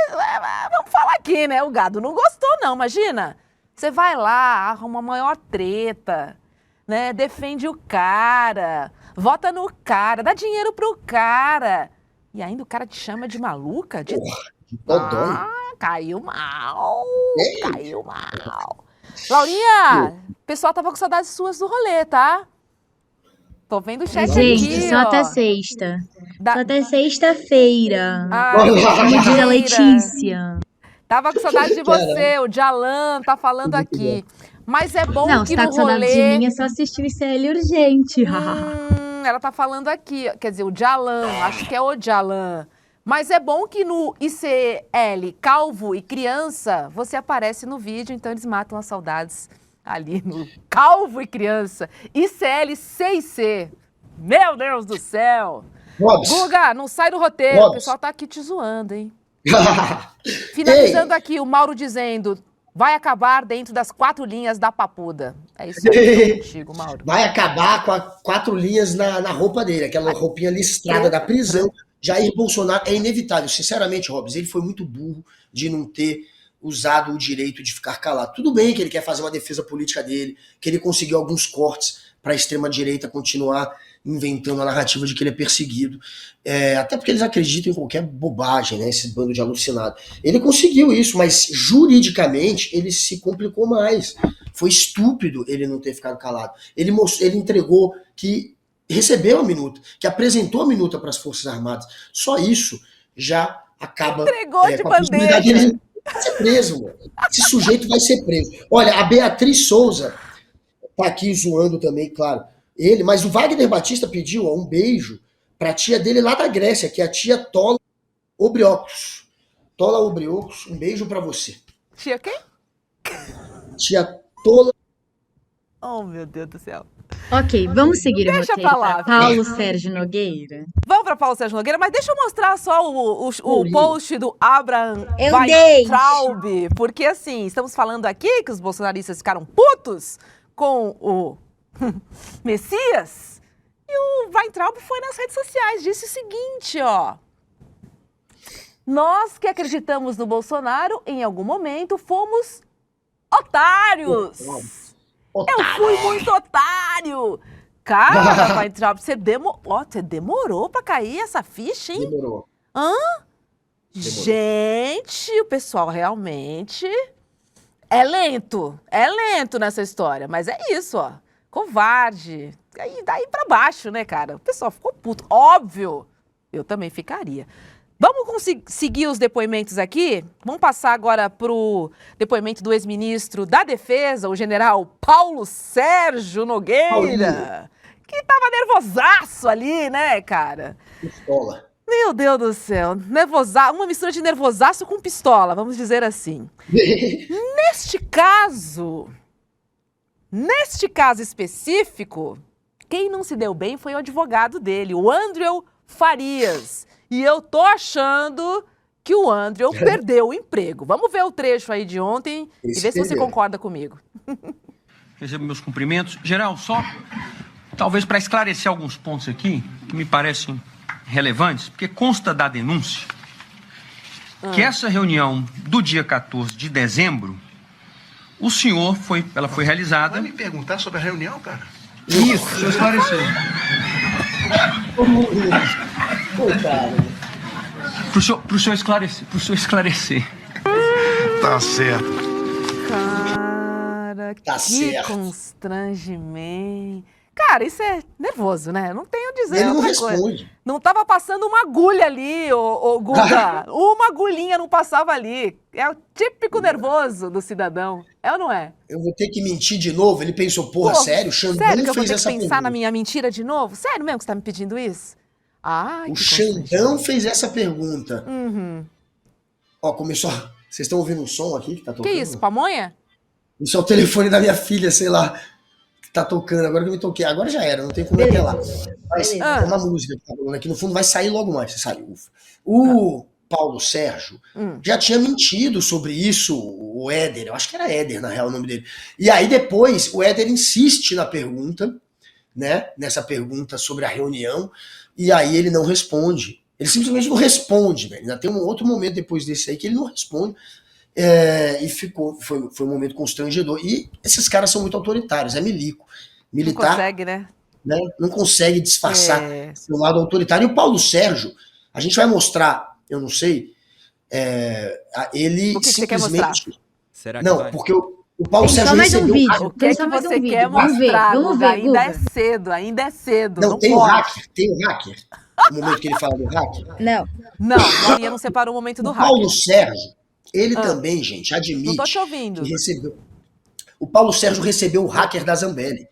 falar aqui, né? O gado não gostou, não, imagina. Você vai lá, arruma a maior treta, né? Defende o cara, vota no cara, dá dinheiro pro cara. E ainda o cara te chama de maluca? Caiu mal. Caiu mal. Laurinha, o pessoal tava com saudades suas do rolê, tá? Tô vendo o chat Gente, aqui, só ó. até sexta. Só até sexta-feira. Como diz a Letícia. Letícia. Tava com saudade de você, o Jalan tá falando aqui. Mas é bom Não, que se tá no com saudade de rolê... mim, é só assistir o ICL urgente. Ela tá falando aqui, quer dizer, o Jalan, acho que é o Jalan. Mas é bom que no ICL, calvo e criança, você aparece no vídeo, então eles matam as saudades ali no calvo e criança. ICL 6C. Meu Deus do céu. Guga, não sai do roteiro, o pessoal tá aqui te zoando, hein? Finalizando aqui, o Mauro dizendo, vai acabar dentro das 4 linhas da papuda. É isso que eu tô contigo, Mauro. Vai acabar com as 4 linhas na roupa dele, aquela roupinha listrada da prisão. Jair Bolsonaro é inevitável. Sinceramente, Robson, ele foi muito burro de não ter usado o direito de ficar calado. Tudo bem que ele quer fazer uma defesa política dele, que ele conseguiu alguns cortes para a extrema-direita continuar inventando a narrativa de que ele é perseguido. Até porque eles acreditam em qualquer bobagem, né? Esse bando de alucinado. Ele conseguiu isso, mas juridicamente ele se complicou mais. Foi estúpido ele não ter ficado calado. Ele entregou que recebeu a minuta, que apresentou a minuta para as Forças Armadas. Só isso já acaba entregou de com a possibilidade dele ser preso. Mano. Esse sujeito vai ser preso. Olha, a Beatriz Souza tá aqui zoando também, claro, ele, mas o Wagner Batista pediu um beijo pra tia dele lá da Grécia, que é a tia Tola Obriocos. Tola Obriocos, um beijo pra você. Tia quem? Tia Tola. Oh, meu Deus do céu. Ok, vamos seguir o roteiro pra lá, Paulo Sérgio Nogueira. Vamos pra para Paulo Sérgio Nogueira, mas deixa eu mostrar só o post do Abraham Eu Weintraub, porque assim, estamos falando aqui que os bolsonaristas ficaram putos com o Messias, e o Weintraub foi nas redes sociais, disse o seguinte, ó: nós que acreditamos no Bolsonaro, em algum momento fomos otários. Eu fui muito otário. Cara, Weintraub, você demorou pra cair essa ficha, hein? Demorou. Gente, o pessoal realmente é lento nessa história, mas é isso, ó, covarde, aí daí pra baixo, né, cara? O pessoal ficou puto, óbvio, eu também ficaria. Vamos seguir os depoimentos aqui? Vamos passar agora pro depoimento do ex-ministro da Defesa, o general Paulo Sérgio Nogueira, que tava nervosaço ali, né, cara? Pistola. Meu Deus do céu, uma mistura de nervosaço com pistola, vamos dizer assim. Neste caso específico, quem não se deu bem foi o advogado dele, o Andréu Farias. E eu tô achando que o Andréu perdeu o emprego. Vamos ver o trecho aí de ontem e ver se você concorda comigo. Recebo meus cumprimentos. Geral, só talvez para esclarecer alguns pontos aqui que me parecem relevantes, porque consta da denúncia que essa reunião do dia 14 de dezembro, ela foi realizada... Vai me perguntar sobre a reunião, cara? Isso, deixa eu esclarecer. Pro senhor esclarecer. Tá certo. Cara, Tá que certo. constrangimento. Cara, isso é nervoso, né? Não tenho a dizer Ele não outra coisa. responde. Não tava passando uma agulha ali, ô Guga. Uma agulhinha não passava ali. É o típico nervoso do cidadão. É ou não é? Eu vou ter que mentir de novo? Ele pensou, porra, sério? O Xandão Sério que eu vou fez ter essa que pensar pergunta. na minha mentira de novo? Sério mesmo que você tá me pedindo isso? Ai, O que Xandão fez essa pergunta. Uhum. Ó, começou... Vocês estão ouvindo um som aqui que tá tocando? Que isso, pamonha? Isso é o telefone da minha filha, sei lá, que tá tocando. Agora que eu me toquei. Agora já era, não tem como apelar. Mas é uma música que tá falando aqui. No fundo vai sair logo mais, você sabe. Ufa. O Paulo Sérgio já tinha mentido sobre isso, o Éder. Eu acho que era Éder, na real, o nome dele. E aí depois o Éder insiste na pergunta, né? Nessa pergunta sobre a reunião. E aí ele não responde. Ele simplesmente não responde, velho. Ainda tem um outro momento depois desse aí que ele não responde. E foi um momento constrangedor. E esses caras são muito autoritários, é milico. Militar, não consegue, né? Não consegue disfarçar seu lado autoritário. E o Paulo Sérgio, a gente vai mostrar, eu não sei, ele o que simplesmente... você quer mostrar? Será que não, vai? porque o Paulo Tem Sérgio só mais um recebeu... vídeo. O que é que você quer mostrar, Guga? Ainda é cedo, ainda é cedo. Não, tem o pode. hacker, tem o hacker. O momento que ele fala do hacker. Não. Não, Maria não separou o momento do O hacker. Paulo Sérgio, ele também, gente, admite... Não tô te ouvindo. Que recebeu. O Paulo Sérgio recebeu o hacker da Zambelli.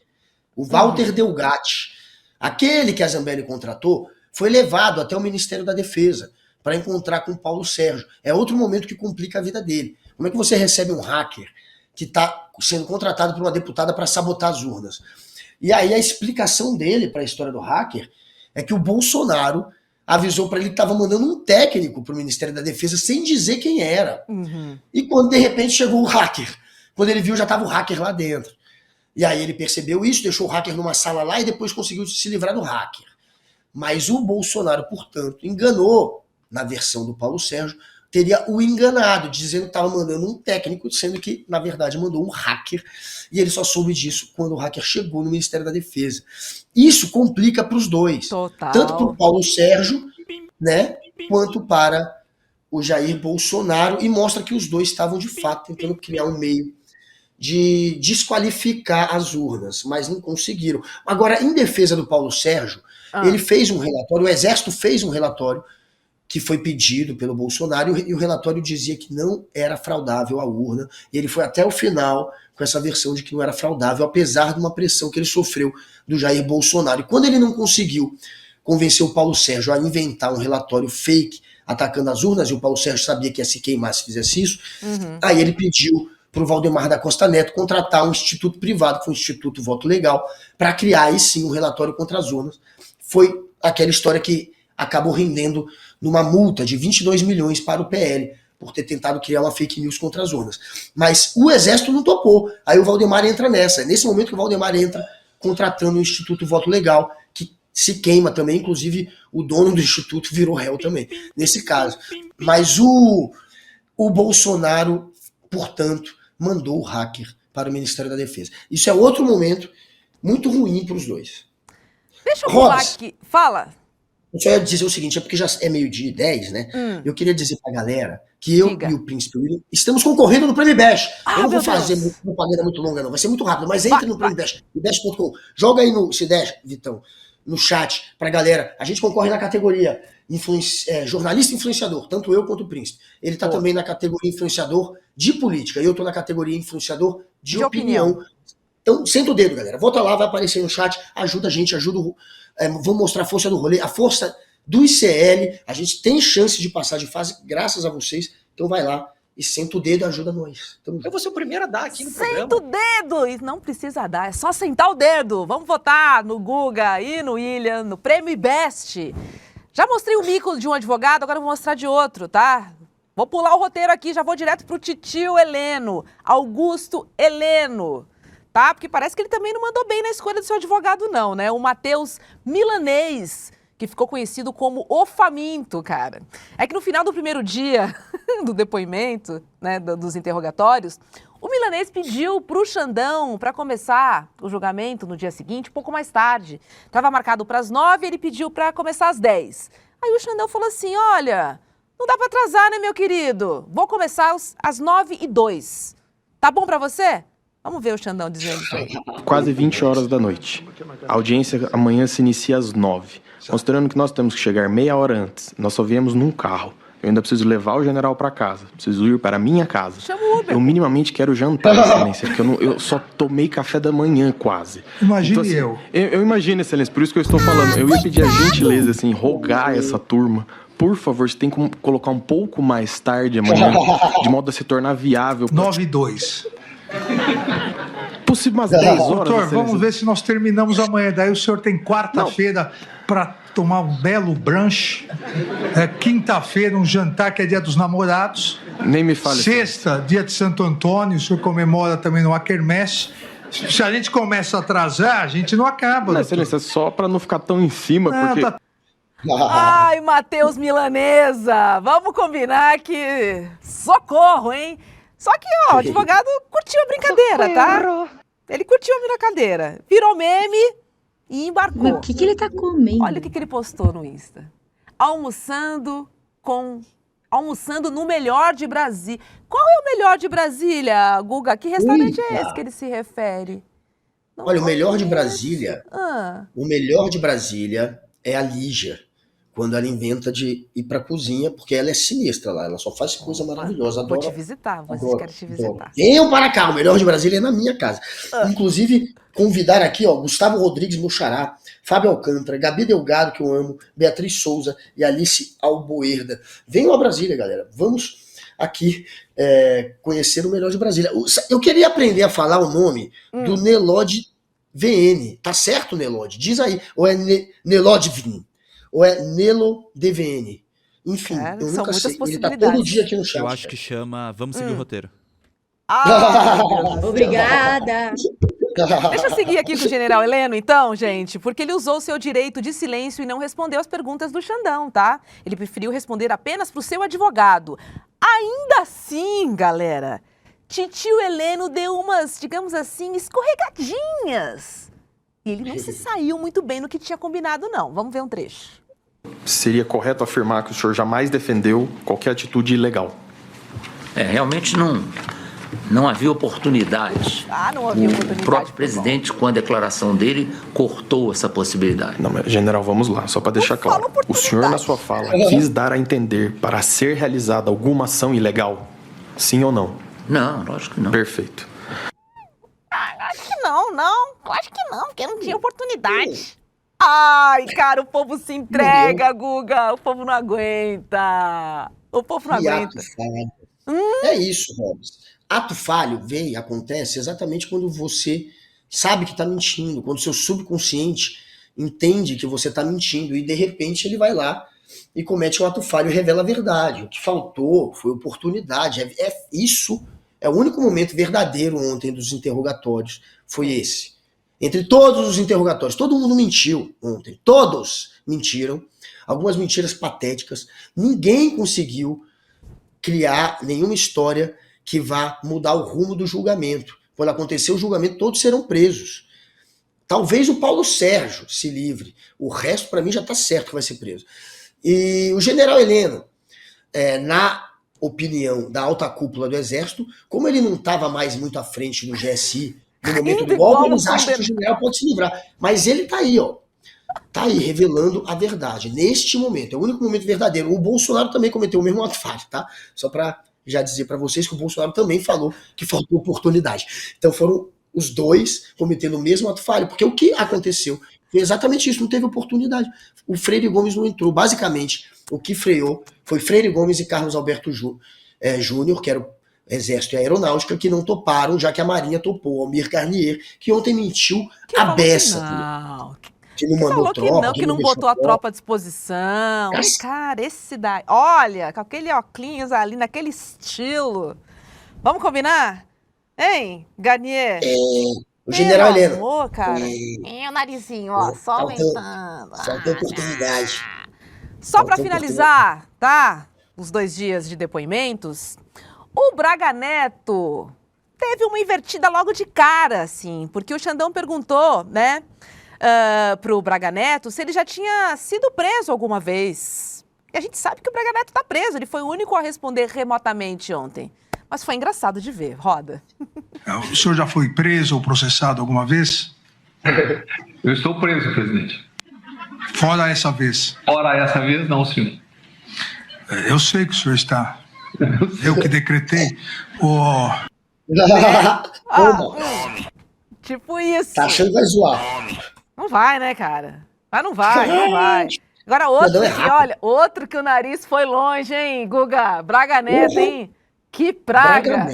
O Walter Delgatti. Aquele que a Zambelli contratou foi levado até o Ministério da Defesa para encontrar com o Paulo Sérgio. É outro momento que complica a vida dele. Como é que você recebe um hacker que está sendo contratado por uma deputada para sabotar as urnas? E aí a explicação dele para a história do hacker é que o Bolsonaro avisou para ele que estava mandando um técnico para o Ministério da Defesa sem dizer quem era. E quando de repente chegou o hacker, quando ele viu já estava o hacker lá dentro. E aí ele percebeu isso, deixou o hacker numa sala lá e depois conseguiu se livrar do hacker. Mas o Bolsonaro, portanto, enganou, na versão do Paulo Sérgio, teria o enganado, dizendo que estava mandando um técnico, sendo que, na verdade, mandou um hacker. E ele só soube disso quando o hacker chegou no Ministério da Defesa. Isso complica para os dois. Total. Tanto para o Paulo Sérgio, né, quanto para o Jair Bolsonaro. E mostra que os dois estavam, de fato, tentando criar um meio de desqualificar as urnas, mas não conseguiram. Agora, em defesa do Paulo Sérgio, ele fez um relatório, o Exército fez um relatório que foi pedido pelo Bolsonaro, e o relatório dizia que não era fraudável a urna, e ele foi até o final com essa versão de que não era fraudável, apesar de uma pressão que ele sofreu do Jair Bolsonaro. E quando ele não conseguiu convencer o Paulo Sérgio a inventar um relatório fake atacando as urnas, e o Paulo Sérgio sabia que ia se queimar se fizesse isso, aí ele pediu para o Valdemar da Costa Neto contratar um instituto privado, que foi o Instituto Voto Legal, para criar aí sim um relatório contra as urnas. Foi aquela história que acabou rendendo numa multa de 22 milhões para o PL, por ter tentado criar uma fake news contra as urnas. Mas o Exército não topou. Aí o Valdemar entra nessa. É nesse momento que o Valdemar entra contratando o Instituto Voto Legal, que se queima também, inclusive o dono do Instituto virou réu também, nesse caso. Mas o Bolsonaro, portanto, mandou o hacker para o Ministério da Defesa. Isso é outro momento muito ruim para os dois. Deixa eu pular aqui. Fala. Eu só ia dizer o seguinte, é porque já é 12h10, né? Eu queria dizer pra galera que eu e o Príncipe William estamos concorrendo no Prêmio Bash. Eu não vou fazer propaganda muito longa, não. Vai ser muito rápido, mas entre no Prêmio Bash, bash.com. Joga aí no Cidesh, Vitão, no chat pra galera. A gente concorre na categoria jornalista influenciador, tanto eu quanto o Príncipe. Ele tá também na categoria influenciador de política, e eu tô na categoria influenciador de opinião. Então, senta o dedo, galera. Volta lá, vai aparecer no chat, ajuda a gente, vamos mostrar a força do rolê, a força do ICL. A gente tem chance de passar de fase graças a vocês. Então vai lá e senta o dedo e ajuda nós. Eu vou ser o primeiro a dar aqui no programa. Senta o dedo! E não precisa dar, é só sentar o dedo. Vamos votar no Guga e no William, no Prêmio Best. Já mostrei o mico de um advogado, agora eu vou mostrar de outro, tá? Vou pular o roteiro aqui, já vou direto pro titio Heleno, Augusto Heleno. Tá? Porque parece que ele também não mandou bem na escolha do seu advogado, não, né? O Matheus Milanês, que ficou conhecido como o Faminto, cara. É que no final do primeiro dia do depoimento, né, dos interrogatórios, o Milanês pediu pro Xandão para começar o julgamento no dia seguinte, um pouco mais tarde. Estava marcado para as 9h, ele pediu para começar às 10h. Aí o Xandão falou assim, olha, não dá para atrasar, né, meu querido? Vou começar às 9h02. Tá bom para você? Vamos ver o Xandão dizendo isso aí. Quase 20 horas da noite. A audiência amanhã se inicia às 9h. Considerando que nós temos que chegar meia hora antes, nós só viemos num carro. Eu ainda preciso levar o general para casa. Preciso ir para a minha casa. Chama o Uber. Eu minimamente quero jantar, excelência, porque eu só tomei café da manhã quase. Imagine então, assim, eu imagino, excelência, por isso que eu estou falando. Eu ia pedir a gentileza, assim, rogar essa turma. Por favor, você tem que colocar um pouco mais tarde amanhã, de modo a se tornar viável. 9h02. Possível umas 10 horas. Doutor, vamos ver se nós terminamos amanhã. Daí o senhor tem quarta-feira para tomar um belo brunch. Quinta-feira, um jantar que é dia dos namorados. Nem me fale. Sexta, dia de Santo Antônio. O senhor comemora também no Quermesse. Se a gente começa a atrasar, a gente não acaba. Não, excelência, só para não ficar tão em cima, porque... Ai, Matheus Milanesa, vamos combinar que... Socorro, hein? Só que, ó, o advogado curtiu a brincadeira, tá? Ele curtiu a brincadeira. Virou meme e embarcou. Mas o que ele tá comendo? Olha o que ele postou no Insta. Almoçando no melhor de Brasília. Qual é o melhor de Brasília, Guga? Que restaurante é esse que ele se refere? Olha, o melhor de Brasília... O melhor de Brasília é a Lígia. Quando ela inventa de ir pra cozinha, porque ela é sinistra lá, ela só faz coisa maravilhosa. Vou te visitar, vocês querem te visitar. Venham para cá, o melhor de Brasília é na minha casa. Inclusive, convidar aqui, ó, Gustavo Rodrigues, meu xará, Fábio Alcântara, Gabi Delgado, que eu amo, Beatriz Souza e Alice Alboerda. Venham a Brasília, galera. Vamos aqui conhecer o melhor de Brasília. Eu queria aprender a falar o nome do Nelod VN. Tá certo, Nelod? Diz aí. Ou é Nelod VN? Ou é Nelo DVN? Enfim, cara, eu são nunca sei. Possibilidades. Ele tá todo dia aqui no chat. Eu acho que chama Vamos Seguir o Roteiro. Obrigada. Deixa eu seguir aqui com o general Heleno, então, gente, porque ele usou seu direito de silêncio e não respondeu as perguntas do Xandão, tá? Ele preferiu responder apenas pro seu advogado. Ainda assim, galera, titio Heleno deu umas, digamos assim, escorregadinhas. E ele não se saiu muito bem no que tinha combinado, não. Vamos ver um trecho. Seria correto afirmar que o senhor jamais defendeu qualquer atitude ilegal? Realmente não havia oportunidade. Não havia oportunidade. O próprio presidente, com a declaração dele, cortou essa possibilidade. Não, mas, general, vamos lá, só para deixar claro. O senhor, na sua fala, quis dar a entender para ser realizada alguma ação ilegal? Sim ou não? Não, lógico que não. Perfeito. Acho que não. Acho que não, porque não tinha oportunidade. Ai, cara, o povo se entrega, Guga. O povo não aguenta. O povo não aguenta. É isso, Robson. Ato falho acontece exatamente quando você sabe que tá mentindo, quando seu subconsciente entende que você tá mentindo e de repente ele vai lá e comete um ato falho e revela a verdade. O que faltou foi oportunidade. Isso é o único momento verdadeiro ontem dos interrogatórios, foi esse. Entre todos os interrogatórios, todo mundo mentiu ontem. Todos mentiram. Algumas mentiras patéticas. Ninguém conseguiu criar nenhuma história que vá mudar o rumo do julgamento. Quando acontecer o julgamento, todos serão presos. Talvez o Paulo Sérgio se livre. O resto, para mim, já está certo que vai ser preso. E o general Heleno, na opinião da alta cúpula do Exército, como ele não estava mais muito à frente do GSI no momento do golpe, eles acham que o general pode se livrar. Mas ele está aí, ó. Está aí, revelando a verdade. Neste momento, é o único momento verdadeiro. O Bolsonaro também cometeu o mesmo ato falho, tá? Só para já dizer para vocês que o Bolsonaro também falou que faltou oportunidade. Então foram os dois cometendo o mesmo ato falho, porque o que aconteceu foi exatamente isso, não teve oportunidade. O Freire Gomes não entrou. Basicamente, o que freou foi Freire Gomes e Carlos Alberto Júnior, que era o Exército e a Aeronáutica, que não toparam, já que a Marinha topou. Almir Garnier, que ontem mentiu a beça. Que não mandou falou tropa, que não botou a tropa à disposição. Cara, esse daí... Olha, com aquele óculos ali, naquele estilo. Vamos combinar? Hein, Garnier? O general Heleno. Amor, cara. O narizinho, ó, só aumentando. Faltou oportunidade. Só para finalizar, tá? Os 2 dias de depoimentos, o Braga Neto teve uma invertida logo de cara, assim, porque o Xandão perguntou, né, pro Braga Neto se ele já tinha sido preso alguma vez. E a gente sabe que o Braga Neto tá preso, ele foi o único a responder remotamente ontem. Mas foi engraçado de ver. Roda. O senhor já foi preso ou processado alguma vez? Eu estou preso, presidente. Fora essa vez? Fora essa vez, não, senhor. Eu sei que o senhor está. Eu que decretei. Tipo isso. Tá achando que vai zoar. Não vai, né, cara? Mas não vai. Agora outro que o nariz foi longe, hein, Guga? Braga Neto, hein? Que praga!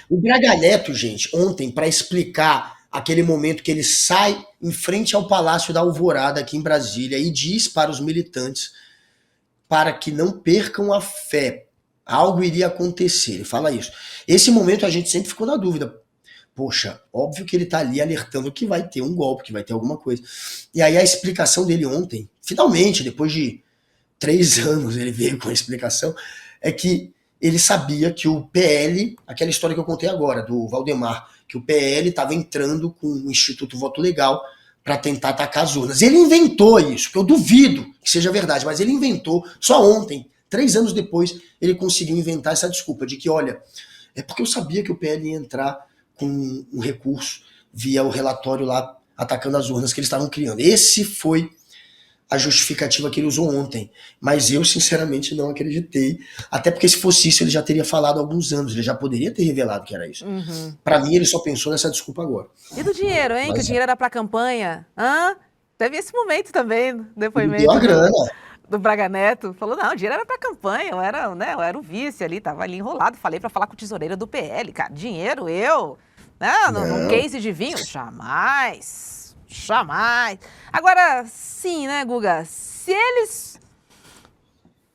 O Braga Neto, gente, ontem, para explicar aquele momento que ele sai em frente ao Palácio da Alvorada aqui em Brasília e diz para os militantes para que não percam a fé. Algo iria acontecer, ele fala isso. Esse momento a gente sempre ficou na dúvida. Poxa, óbvio que ele tá ali alertando que vai ter um golpe, que vai ter alguma coisa. E aí a explicação dele ontem, finalmente, depois de 3 anos ele veio com a explicação, é que ele sabia que o PL, aquela história que eu contei agora, do Valdemar, que o PL estava entrando com o Instituto Voto Legal para tentar atacar as urnas. Ele inventou isso, que eu duvido que seja verdade, mas ele inventou, só ontem, 3 anos depois, ele conseguiu inventar essa desculpa de que, olha, é porque eu sabia que o PL ia entrar com um recurso via o relatório lá atacando as urnas que eles estavam criando. Esse foi a justificativa que ele usou ontem, mas eu sinceramente não acreditei, até porque se fosse isso ele já teria falado há alguns anos, ele já poderia ter revelado que era isso. Pra mim ele só pensou nessa desculpa agora. E do dinheiro, hein? Mas que o dinheiro era pra campanha. Teve esse momento também, depoimento. Deu a grana. Do Braga Neto, falou, não, o dinheiro era pra campanha, eu era o vice ali, tava ali enrolado, falei pra falar com o tesoureiro do PL, cara, dinheiro, num case de vinho, jamais. Agora, sim, né, Guga, se eles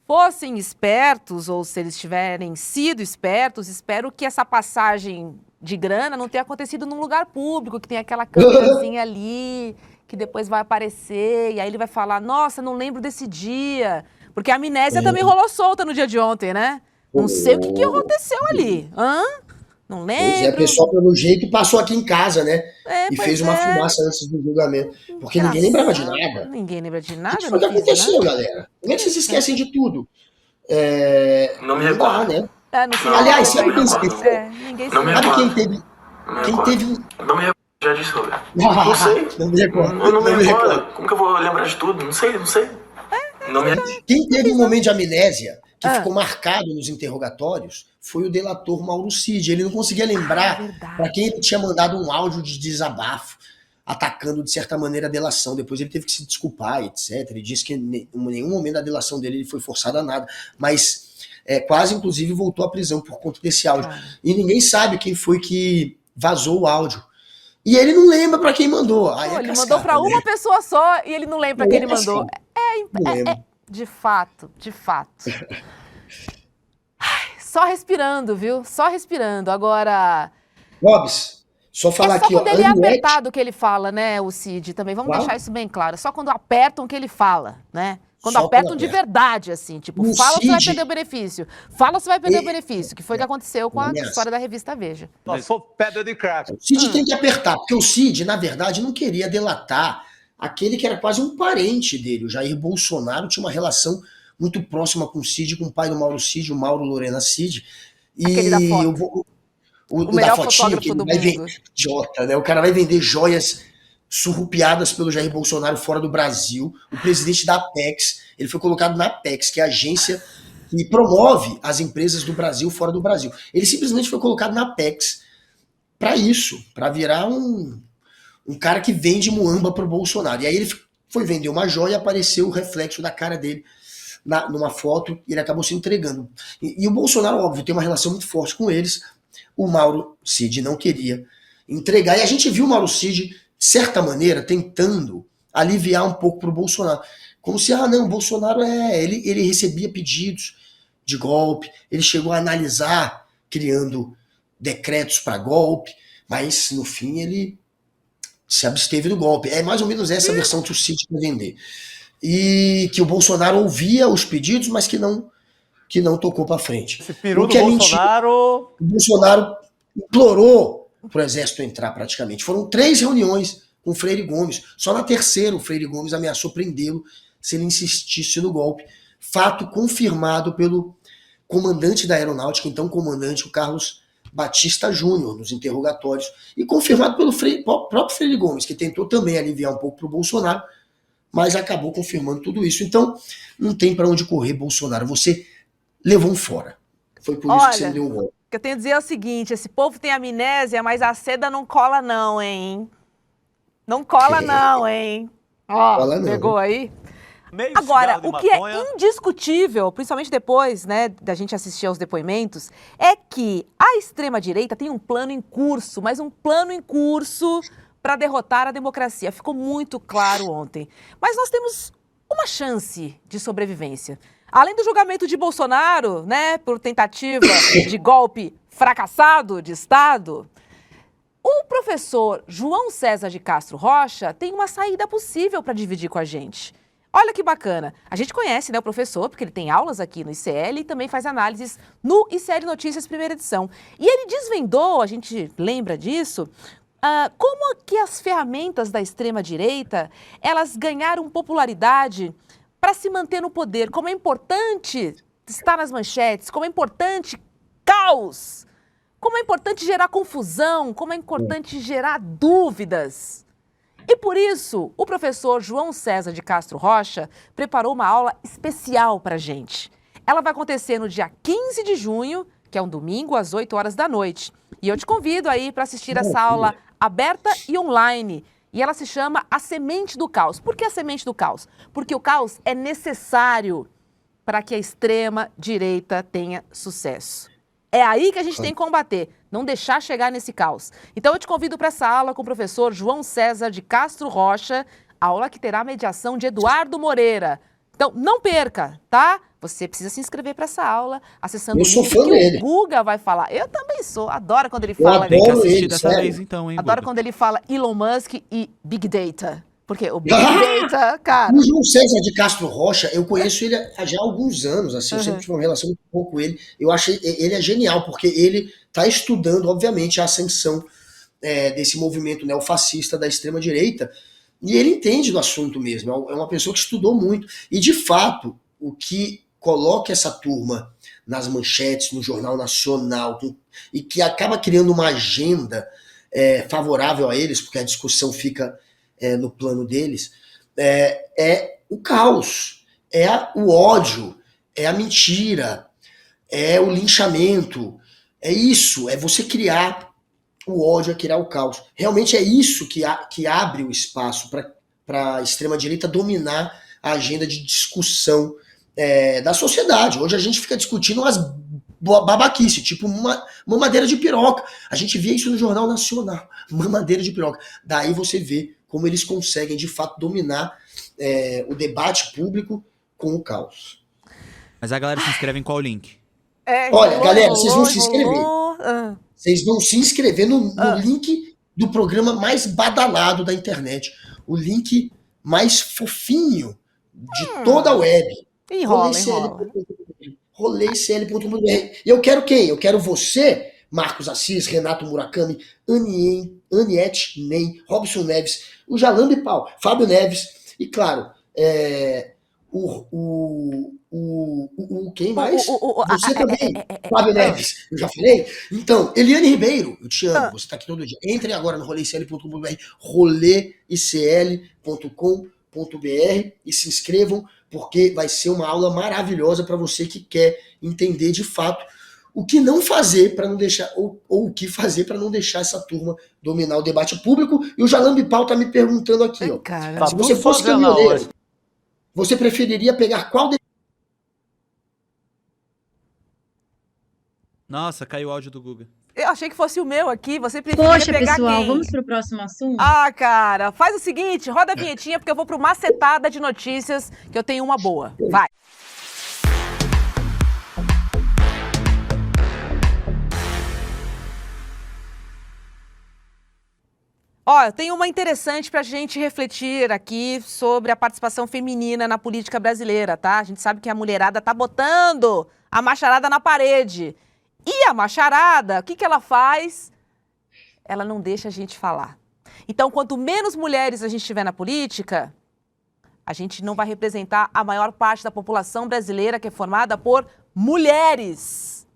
fossem espertos, ou se eles tiverem sido espertos, espero que essa passagem de grana não tenha acontecido num lugar público, que tem aquela câmerazinha ali, que depois vai aparecer, e aí ele vai falar, nossa, não lembro desse dia, porque a amnésia também rolou solta no dia de ontem, né? Não sei o que aconteceu ali, não lembro. Pois é, pessoal, pelo jeito, passou aqui em casa, né? E fez uma fumaça antes do julgamento. Porque ninguém lembrava de nada. Ninguém lembra de nada. O que aconteceu, galera? Como é que vocês esquecem de tudo? Não me recordo. Né? Aliás, sabe quem esqueceu? Sabe quem teve... Não me recordo, já disse, Roberto. Não sei. Não me recordo. Eu não me recordo. Como que eu vou lembrar de tudo? Não sei. Quem teve um momento de amnésia que ficou marcado nos interrogatórios foi o delator Mauro Cid. Ele não conseguia lembrar para quem ele tinha mandado um áudio de desabafo, atacando de certa maneira a delação. Depois ele teve que se desculpar, etc. Ele disse que em nenhum momento da delação dele ele foi forçado a nada. Mas quase, inclusive, voltou à prisão por conta desse áudio. E ninguém sabe quem foi que vazou o áudio. E ele não lembra para quem mandou. Aí ele mandou para uma pessoa só e ele não lembra para quem ele mandou. De fato, de fato. Só respirando, viu? Só respirando. Agora... Hobbs, só falar é só aqui, ó. quando ele é apertado que ele fala, né, o Cid, também. Vamos Claro. deixar isso bem claro. É só quando apertam que ele fala, né? Quando Só apertam quando de aperta. verdade, assim. Tipo, O fala ou você vai Cid- perder o benefício. Fala ou você vai perder o benefício. Que foi o que aconteceu com a Ameaça. história da revista Veja. Passou pedra de crack. O Cid tem que apertar, porque o Cid, na verdade, não queria delatar aquele que era quase um parente dele. O Jair Bolsonaro tinha uma relação muito próxima com o Cid, com o pai do Mauro Cid, o Mauro Lorena Cid. E Aquele da foto. o O melhor da fotinha, fotógrafo que ele do vai mundo. vender, idiota, né? O cara vai vender joias surrupiadas pelo Jair Bolsonaro fora do Brasil. O presidente da Apex, ele foi colocado na Apex, que é a agência que promove as empresas do Brasil fora do Brasil. Ele simplesmente foi colocado na Apex para isso, para virar um cara que vende muamba pro Bolsonaro. E aí ele foi vender uma joia e apareceu o reflexo da cara dele numa foto e ele acabou se entregando. E o Bolsonaro, óbvio, tem uma relação muito forte com eles. O Mauro Cid não queria entregar. E a gente viu o Mauro Cid, de certa maneira, tentando aliviar um pouco pro Bolsonaro. Como se, não, o Bolsonaro ele recebia pedidos de golpe, ele chegou a analisar, criando decretos para golpe, mas no fim ele se absteve do golpe. É mais ou menos essa versão que o Cid quer vender. E que o Bolsonaro ouvia os pedidos, mas que não tocou para frente. Esse peru do é Bolsonaro... mentira. O Bolsonaro implorou pro exército entrar praticamente. Foram 3 reuniões com o Freire Gomes. Só na terceira o Freire Gomes ameaçou prendê-lo se ele insistisse no golpe. Fato confirmado pelo comandante da aeronáutica, então comandante, o Carlos Batista Júnior, nos interrogatórios. E confirmado pelo próprio Freire Gomes, que tentou também aliviar um pouco pro Bolsonaro, mas acabou confirmando tudo isso. Então, não tem para onde correr, Bolsonaro. Você levou um fora. Foi por isso que você deu um golpe. O que eu tenho a dizer é o seguinte, esse povo tem amnésia, mas a seda não cola não, hein? Não cola não, hein? Ó, Cola não. pegou aí? Meio Agora, cigarro de o que maconha. é indiscutível, principalmente depois, né, da gente assistir aos depoimentos, é que a extrema-direita tem um plano em curso, mas um plano em curso para derrotar a democracia. Ficou muito claro ontem. Mas nós temos uma chance de sobrevivência. Além do julgamento de Bolsonaro, né, por tentativa de golpe fracassado de Estado, o professor João César de Castro Rocha tem uma saída possível para dividir com a gente. Olha que bacana. A gente conhece, né, o professor, porque ele tem aulas aqui no ICL e também faz análises no ICL Notícias, primeira edição. E ele desvendou, a gente lembra disso, como que as ferramentas da extrema-direita, elas ganharam popularidade para se manter no poder, como é importante estar nas manchetes, como é importante caos, como é importante gerar confusão, como é importante gerar dúvidas. E por isso, o professor João César de Castro Rocha preparou uma aula especial para a gente. Ela vai acontecer no dia 15 de junho, que é um domingo, às 8 horas da noite. E eu te convido aí para assistir essa aula aberta e online. E ela se chama A Semente do Caos. Por que a Semente do Caos? Porque o caos é necessário para que a extrema-direita tenha sucesso. É aí que a gente tem que combater, não deixar chegar nesse caos. Então eu te convido para essa aula com o professor João César de Castro Rocha, aula que terá a mediação de Eduardo Moreira. Então não perca, tá? Você precisa se inscrever para essa aula, acessando o link que o Guga vai falar. Eu também sou, adoro quando ele fala. Tem que assistir dessa vez então, hein, Adoro Guga? quando ele fala Elon Musk e Big Data. Porque o Big Data, cara... O João César de Castro Rocha, eu conheço ele há já alguns anos, assim, eu sempre tive uma relação muito boa com ele. Eu achei ele é genial, porque ele está estudando, obviamente, a ascensão desse movimento neofascista da extrema-direita, e ele entende do assunto mesmo, é uma pessoa que estudou muito. E, de fato, o que coloca essa turma nas manchetes, no Jornal Nacional, e que acaba criando uma agenda favorável a eles, porque a discussão fica... no plano deles, é o caos, o ódio, é a mentira, é o linchamento, é isso, é você criar o ódio, é criar o caos. Realmente é isso que abre o espaço para a extrema-direita dominar a agenda de discussão da sociedade. Hoje a gente fica discutindo umas babaquice, tipo mamadeira de piroca. A gente via isso no Jornal Nacional, mamadeira de piroca. Daí você vê como eles conseguem, de fato, dominar o debate público com o caos. Mas a galera se inscreve em qual link? Olha, galera, vocês vão se inscrever. Vocês vão se inscrever no link do programa mais badalado da internet. O link mais fofinho de toda a web. Enrola. roleicl.com.br. E eu quero quem? Eu quero você, Marcos Assis, Renato Murakami, Aniette Nem, Robson Neves, o Jalambe Pau, Fábio Neves e, claro, quem mais? Você também, Fábio Neves, eu já falei? Então, Eliane Ribeiro, eu te amo, você tá aqui todo dia. Entrem agora no roleicl.com.br, roleicl.com.br e se inscrevam, porque vai ser uma aula maravilhosa para você que quer entender de fato o que não fazer para não deixar, ou o que fazer para não deixar essa turma dominar o debate público. E o Jalambe Pau tá me perguntando aqui, ó. Cara, se você fosse caminhoneiro, você preferiria pegar qual... Nossa, caiu o áudio do Guga. Eu achei que fosse o meu aqui, você preferia Poxa, pegar pessoal, quem? vamos pro próximo assunto? Ah, cara, faz o seguinte, roda a vinhetinha porque eu vou pro macetada de notícias, que eu tenho uma boa. Vai. Ó, eu tenho uma interessante pra gente refletir aqui sobre a participação feminina na política brasileira, tá? A gente sabe que a mulherada tá botando a macharada na parede. E a macharada, o que ela faz? Ela não deixa a gente falar. Então, quanto menos mulheres a gente tiver na política, a gente não vai representar a maior parte da população brasileira, que é formada por mulheres.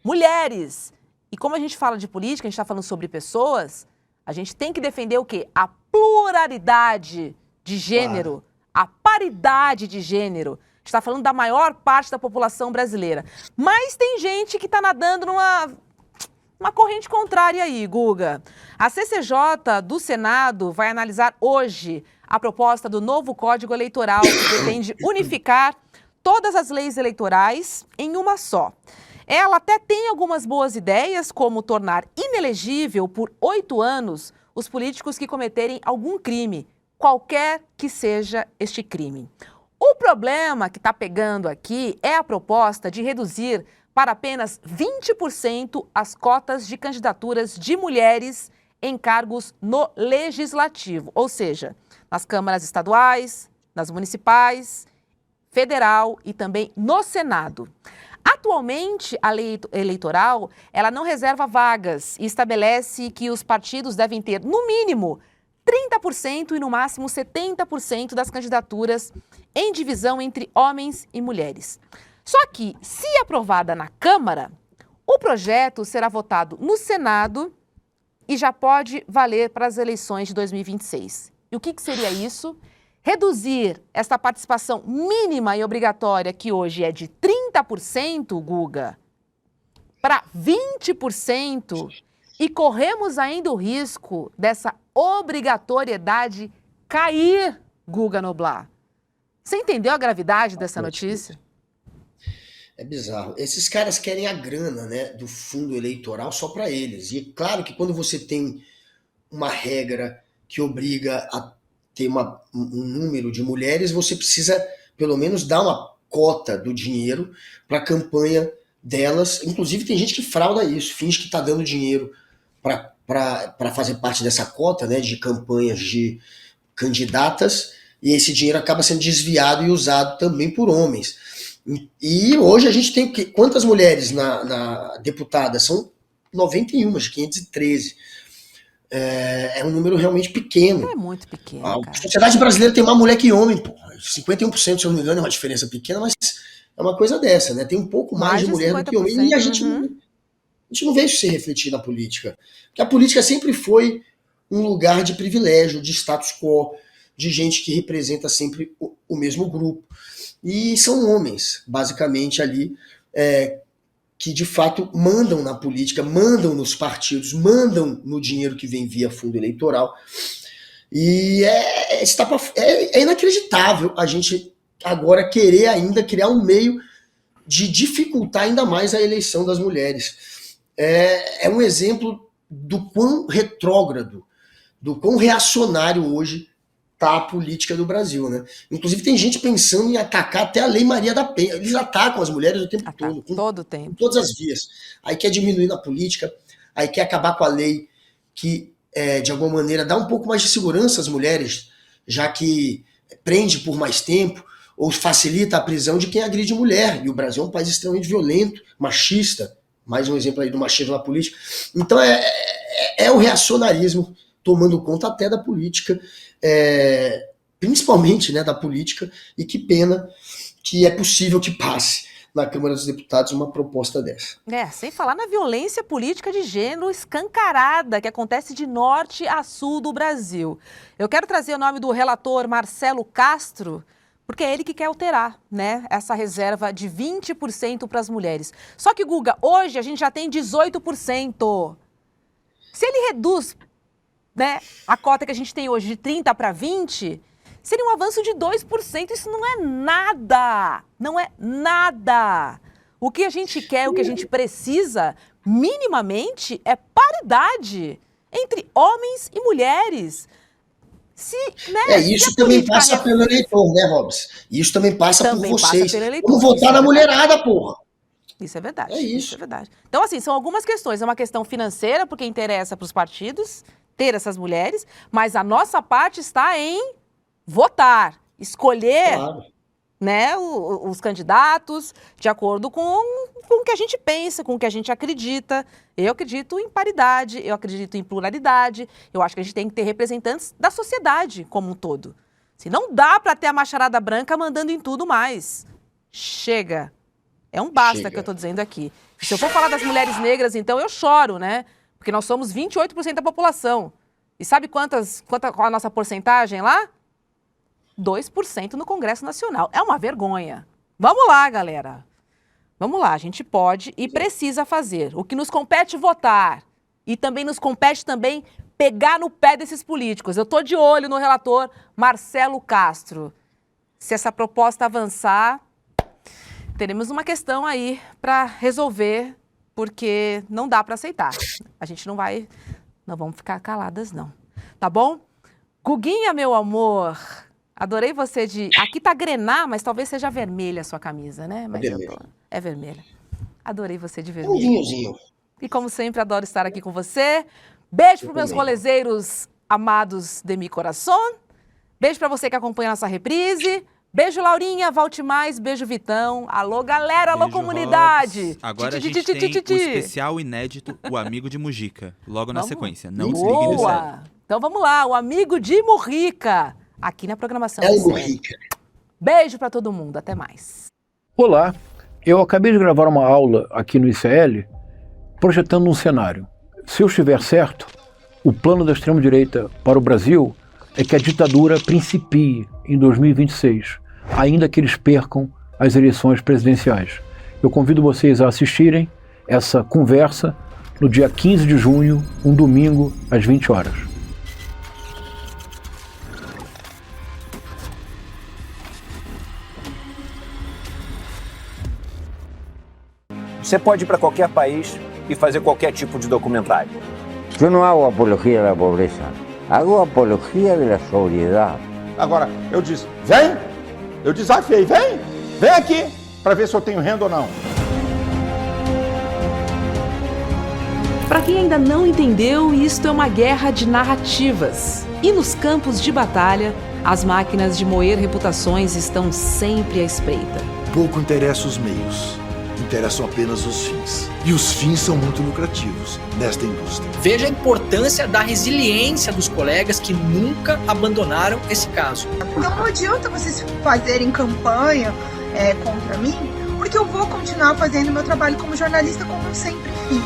Mulheres. E como a gente fala de política, a gente está falando sobre pessoas, a gente tem que defender o quê? A pluralidade de gênero, a paridade de gênero. A gente está falando da maior parte da população brasileira. Mas tem gente que está nadando numa corrente contrária aí, Guga. A CCJ do Senado vai analisar hoje a proposta do novo Código Eleitoral, que pretende unificar todas as leis eleitorais em uma só. Ela até tem algumas boas ideias, como tornar inelegível por 8 anos os políticos que cometerem algum crime, qualquer que seja este crime. O problema que está pegando aqui é a proposta de reduzir para apenas 20% as cotas de candidaturas de mulheres em cargos no legislativo, ou seja, nas câmaras estaduais, nas municipais, federal e também no Senado. Atualmente, a lei eleitoral, ela não reserva vagas e estabelece que os partidos devem ter, no mínimo, 30% e no máximo 70% das candidaturas em divisão entre homens e mulheres. Só que, se aprovada na Câmara, o projeto será votado no Senado e já pode valer para as eleições de 2026. E o que seria isso? Reduzir esta participação mínima e obrigatória, que hoje é de 30%, Guga, para 20%, e corremos ainda o risco dessa obrigatoriedade cair, Guga Noblar. Você entendeu a gravidade dessa notícia? É bizarro. Esses caras querem a grana, né, do fundo eleitoral só para eles. E é claro que quando você tem uma regra que obriga a ter um número de mulheres, você precisa pelo menos dar uma cota do dinheiro para a campanha delas. Inclusive tem gente que frauda isso, finge que está dando dinheiro para fazer parte dessa cota, né, de campanhas de candidatas, e esse dinheiro acaba sendo desviado e usado também por homens. E hoje a gente tem quantas mulheres na deputada? São 91, de 513. É um número realmente pequeno. É muito pequeno. A sociedade brasileira tem mais mulher que homem, pô. 51%, se eu não me engano, é uma diferença pequena, mas é uma coisa dessa, né? Tem um pouco mais de mulher do que homem. E a gente não vê isso se refletir na política. Porque a política sempre foi um lugar de privilégio, de status quo, de gente que representa sempre o mesmo grupo. E são homens, basicamente, ali, que de fato mandam na política, mandam nos partidos, mandam no dinheiro que vem via fundo eleitoral. E é inacreditável a gente agora querer ainda criar um meio de dificultar ainda mais a eleição das mulheres. É um exemplo do quão retrógrado, do quão reacionário hoje tá a política do Brasil, né? Inclusive tem gente pensando em atacar até a Lei Maria da Penha. Eles atacam as mulheres o tempo todo. Todo o tempo. Com todas as vias. Aí quer diminuir na política, aí quer acabar com a lei que, de alguma maneira, dá um pouco mais de segurança às mulheres, já que prende por mais tempo, ou facilita a prisão de quem agride mulher. E o Brasil é um país extremamente violento, machista. Mais um exemplo aí do machismo na política. Então é o reacionarismo tomando conta até da política, principalmente, né, da política, e que pena que é possível que passe na Câmara dos Deputados uma proposta dessa. Sem falar na violência política de gênero escancarada que acontece de norte a sul do Brasil. Eu quero trazer o nome do relator Marcelo Castro, porque é ele que quer alterar, né, essa reserva de 20% para as mulheres. Só que, Guga, hoje a gente já tem 18%. Se ele reduz, né, a cota que a gente tem hoje de 30 para 20, seria um avanço de 2%. Isso não é nada. Não é nada. O que a gente quer, o que a gente precisa, minimamente, é paridade entre homens e mulheres. Isso também passa pelo eleitor, né, Robson? Isso também passa por vocês. Vamos votar na mulherada, porra. Isso é verdade. Isso é verdade. Então, assim, são algumas questões. É uma questão financeira, porque interessa para os partidos ter essas mulheres, mas a nossa parte está em votar, escolher, né, os candidatos de acordo com o que a gente pensa, com o que a gente acredita. Eu acredito em paridade, eu acredito em pluralidade, eu acho que a gente tem que ter representantes da sociedade como um todo. Se não dá para ter a macharada branca mandando em tudo mais. Chega. É um basta que eu estou dizendo aqui. Se eu for falar das mulheres negras, então eu choro, né? Porque nós somos 28% da população. E sabe qual a nossa porcentagem lá? 2% no Congresso Nacional. É uma vergonha. Vamos lá, galera. Vamos lá, a gente pode e precisa fazer. O que nos compete votar. E também nos compete também pegar no pé desses políticos. Eu estou de olho no relator Marcelo Castro. Se essa proposta avançar, teremos uma questão aí para resolver, porque não dá para aceitar. A gente não vamos ficar caladas, não. Tá bom? Guguinha, meu amor, adorei você de... Aqui tá grená, mas talvez seja vermelha a sua camisa, né? Mas é vermelha. Adorei você de vermelho. Um vinhozinho. E como sempre, adoro estar aqui com você. Beijo para meus rolezeiros amados de mi coração. Beijo para você que acompanha a nossa reprise. Beijo, Laurinha, volte mais. Beijo, Vitão. Alô, galera, alô, comunidade. Robs. Agora a gente tem o especial inédito, o Amigo de Mujica, logo na sequência. Não desligue do céu. Então vamos lá, o Amigo de Mujica, aqui na programação. Mujica. Beijo para todo mundo, até mais. Olá, eu acabei de gravar uma aula aqui no ICL, projetando um cenário. Se eu estiver certo, o plano da extrema-direita para o Brasil é que a ditadura principie em 2026, ainda que eles percam as eleições presidenciais. Eu convido vocês a assistirem essa conversa no dia 15 de junho, um domingo, às 20 horas. Você pode ir para qualquer país e fazer qualquer tipo de documentário. Eu não hago apologia da pobreza, hago apologia da sobriedade. Agora, eu disse, vem, eu desafiei, vem aqui, para ver se eu tenho renda ou não. Para quem ainda não entendeu, isto é uma guerra de narrativas. E nos campos de batalha, as máquinas de moer reputações estão sempre à espreita. Pouco interessa os meios, interessam apenas os fins. E os fins são muito lucrativos nesta indústria. Veja a importância da resiliência dos colegas que nunca abandonaram esse caso. Então não adianta vocês fazerem campanha contra mim, porque eu vou continuar fazendo meu trabalho como jornalista como eu sempre fiz.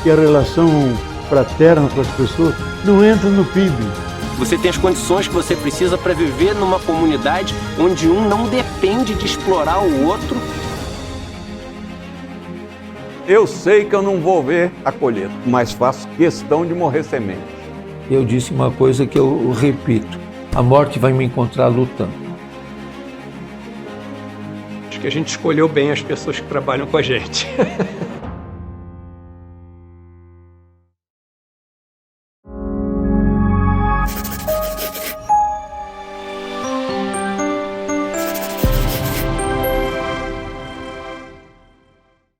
E a relação fraterna com as pessoas não entra no PIB. Você tem as condições que você precisa para viver numa comunidade onde um não depende de explorar o outro. Eu sei que eu não vou ver a colheita, mas faço questão de morrer semente. Eu disse uma coisa que eu repito: a morte vai me encontrar lutando. Acho que a gente escolheu bem as pessoas que trabalham com a gente.